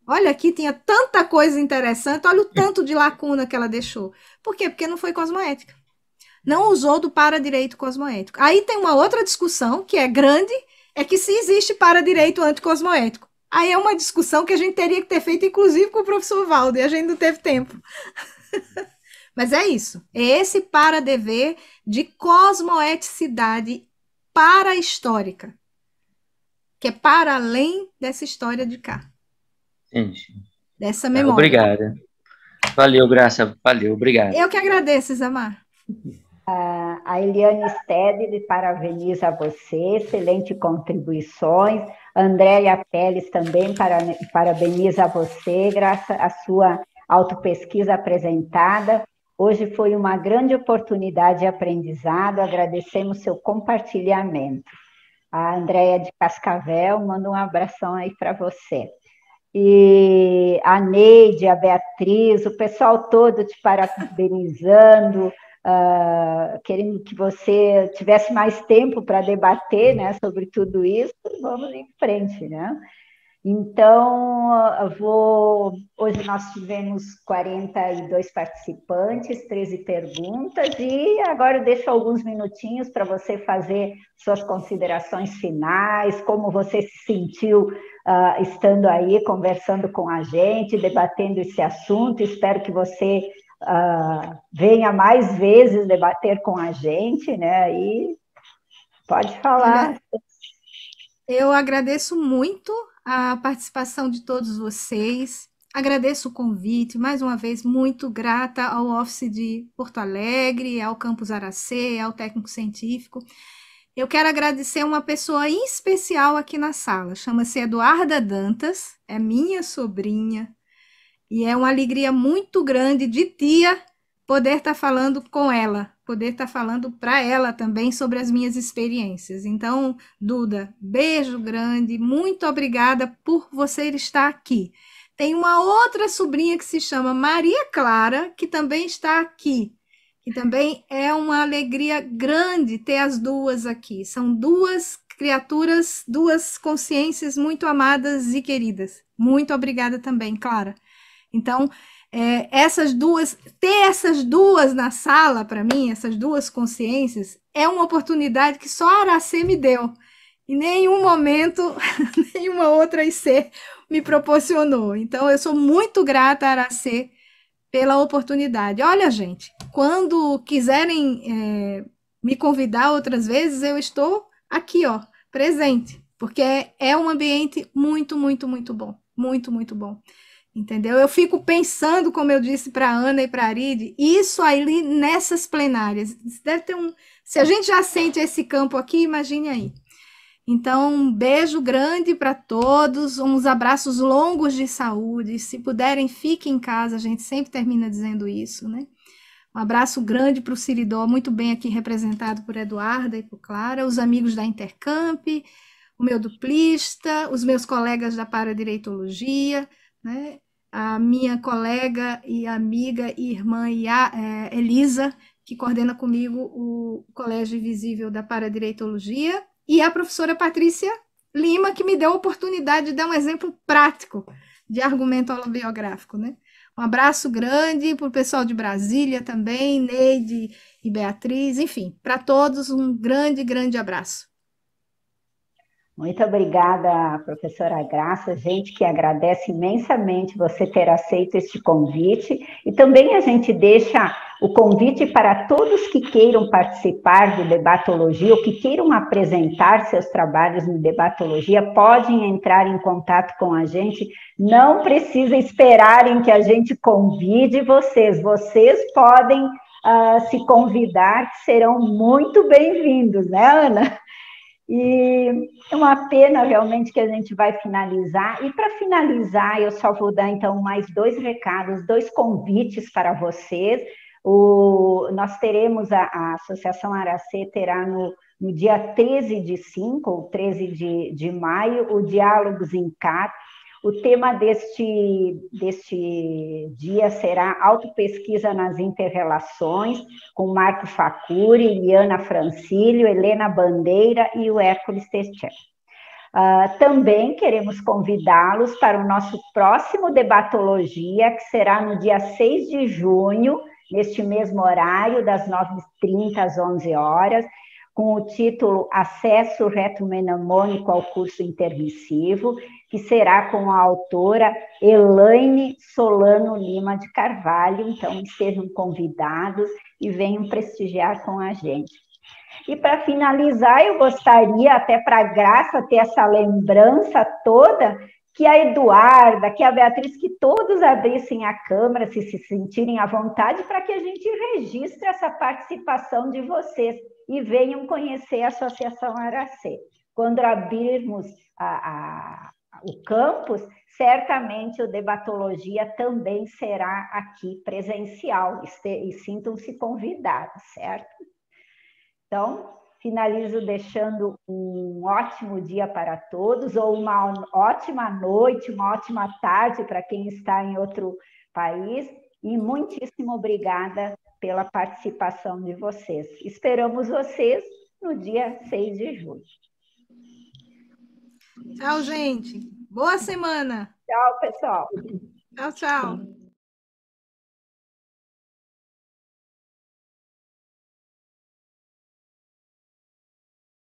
Olha, aqui tinha tanta coisa interessante, olha o tanto de lacuna que ela deixou. Por quê? Porque não foi cosmoética. Não usou do para-direito cosmoético. Aí tem uma outra discussão, que é grande, é que se existe para-direito anticosmoético. Aí é uma discussão que a gente teria que ter feito, inclusive, com o professor Valdo, e a gente não teve tempo. Mas é isso. É esse para-dever de cosmoeticidade para-histórica, que é para além dessa história de cá. Entendi. Dessa memória. Obrigada. Valeu, Graça. Valeu, obrigado. Eu que agradeço, Isamar. A Eliane Stedley parabeniza você, excelente contribuições. Andréia Teles também parabeniza você, graças à sua autopesquisa apresentada. Hoje foi uma grande oportunidade de aprendizado, agradecemos seu compartilhamento. A Andréia de Cascavel manda um abração aí para você. E a Neide, a Beatriz, o pessoal todo te parabenizando, querendo que você tivesse mais tempo para debater, né, sobre tudo isso. Vamos em frente, né? Então, hoje nós tivemos 42 participantes, 13 perguntas, e agora eu deixo alguns minutinhos para você fazer suas considerações finais, como você se sentiu estando aí, conversando com a gente, debatendo esse assunto. Espero que você venha mais vezes debater com a gente, né? E pode falar. Eu agradeço muito a participação de todos vocês, agradeço o convite, mais uma vez, muito grata ao Office de Porto Alegre, ao Campus Aracê, ao técnico científico. Eu quero agradecer uma pessoa em especial aqui na sala, chama-se Eduarda Dantas, é minha sobrinha, e é uma alegria muito grande de tia poder estar falando com ela poder estar falando para ela também sobre as minhas experiências. Então, Duda, beijo grande, muito obrigada por você estar aqui. Tem uma outra sobrinha que se chama Maria Clara, que também está aqui, que também é uma alegria grande ter as duas aqui. São duas criaturas, duas consciências muito amadas e queridas. Muito obrigada também, Clara. Então, ter essas duas na sala, para mim, essas duas consciências, é uma oportunidade que só a Aracê me deu. Em nenhum momento, nenhuma outra IC me proporcionou. Então, eu sou muito grata a Aracê pela oportunidade. Olha, gente, quando quiserem me convidar outras vezes, eu estou aqui, ó, presente, porque é um ambiente muito, muito, muito bom. Muito, muito bom. Entendeu? Eu fico pensando, como eu disse para a Ana e para a Aride, isso aí nessas plenárias. Deve ter se a gente já sente esse campo aqui, imagine aí. Então, um beijo grande para todos, uns abraços longos de saúde. Se puderem, fiquem em casa, a gente sempre termina dizendo isso, né? Um abraço grande para o Ciridó, muito bem aqui representado por Eduarda e por Clara, os amigos da Intercamp, o meu duplista, os meus colegas da Paradireitologia, né? A minha colega e amiga e irmã Elisa, que coordena comigo o Colégio Invisível da Paradireitologia, e a professora Patrícia Lima, que me deu a oportunidade de dar um exemplo prático de argumento holobiográfico, né? Um abraço grande para o pessoal de Brasília também, Neide e Beatriz, enfim, para todos um grande, grande abraço. Muito obrigada, professora Graça, gente que agradece imensamente você ter aceito este convite, e também a gente deixa o convite para todos que queiram participar do Debatologia, ou que queiram apresentar seus trabalhos no Debatologia, podem entrar em contato com a gente, não precisa esperarem que a gente convide vocês podem se convidar, que serão muito bem-vindos, né, Ana? E é uma pena realmente que a gente vai finalizar. E para finalizar, eu só vou dar então mais 2 recados, 2 convites para vocês. Nós teremos, a Associação Aracê terá no dia 13 de 5, ou 13 de maio, o Diálogos em CAT. O tema deste dia será Autopesquisa nas Interrelações, com Marco Facuri, Liana Francílio, Helena Bandeira e o Hércules Testian. Também queremos convidá-los para o nosso próximo Debatologia, que será no dia 6 de junho, neste mesmo horário, das 9h30 às 11 horas, com o título Acesso Retomnemônico ao Curso Intermissivo, que será com a autora Elaine Solano Lima de Carvalho. Então, estejam convidados e venham prestigiar com a gente. E para finalizar, eu gostaria, até para a Graça ter essa lembrança toda, que a Eduarda, que a Beatriz, que todos abrissem a câmera, se sentirem à vontade, para que a gente registre essa participação de vocês e venham conhecer a Associação Aracê. Quando abrirmos o campus, certamente o Debatologia também será aqui presencial, e sintam-se convidados, certo? Então, finalizo deixando um ótimo dia para todos, ou uma ótima noite, uma ótima tarde para quem está em outro país, e muitíssimo obrigada pela participação de vocês. Esperamos vocês no dia 6 de julho. Tchau, gente. Boa semana. Tchau, pessoal. Tchau, tchau.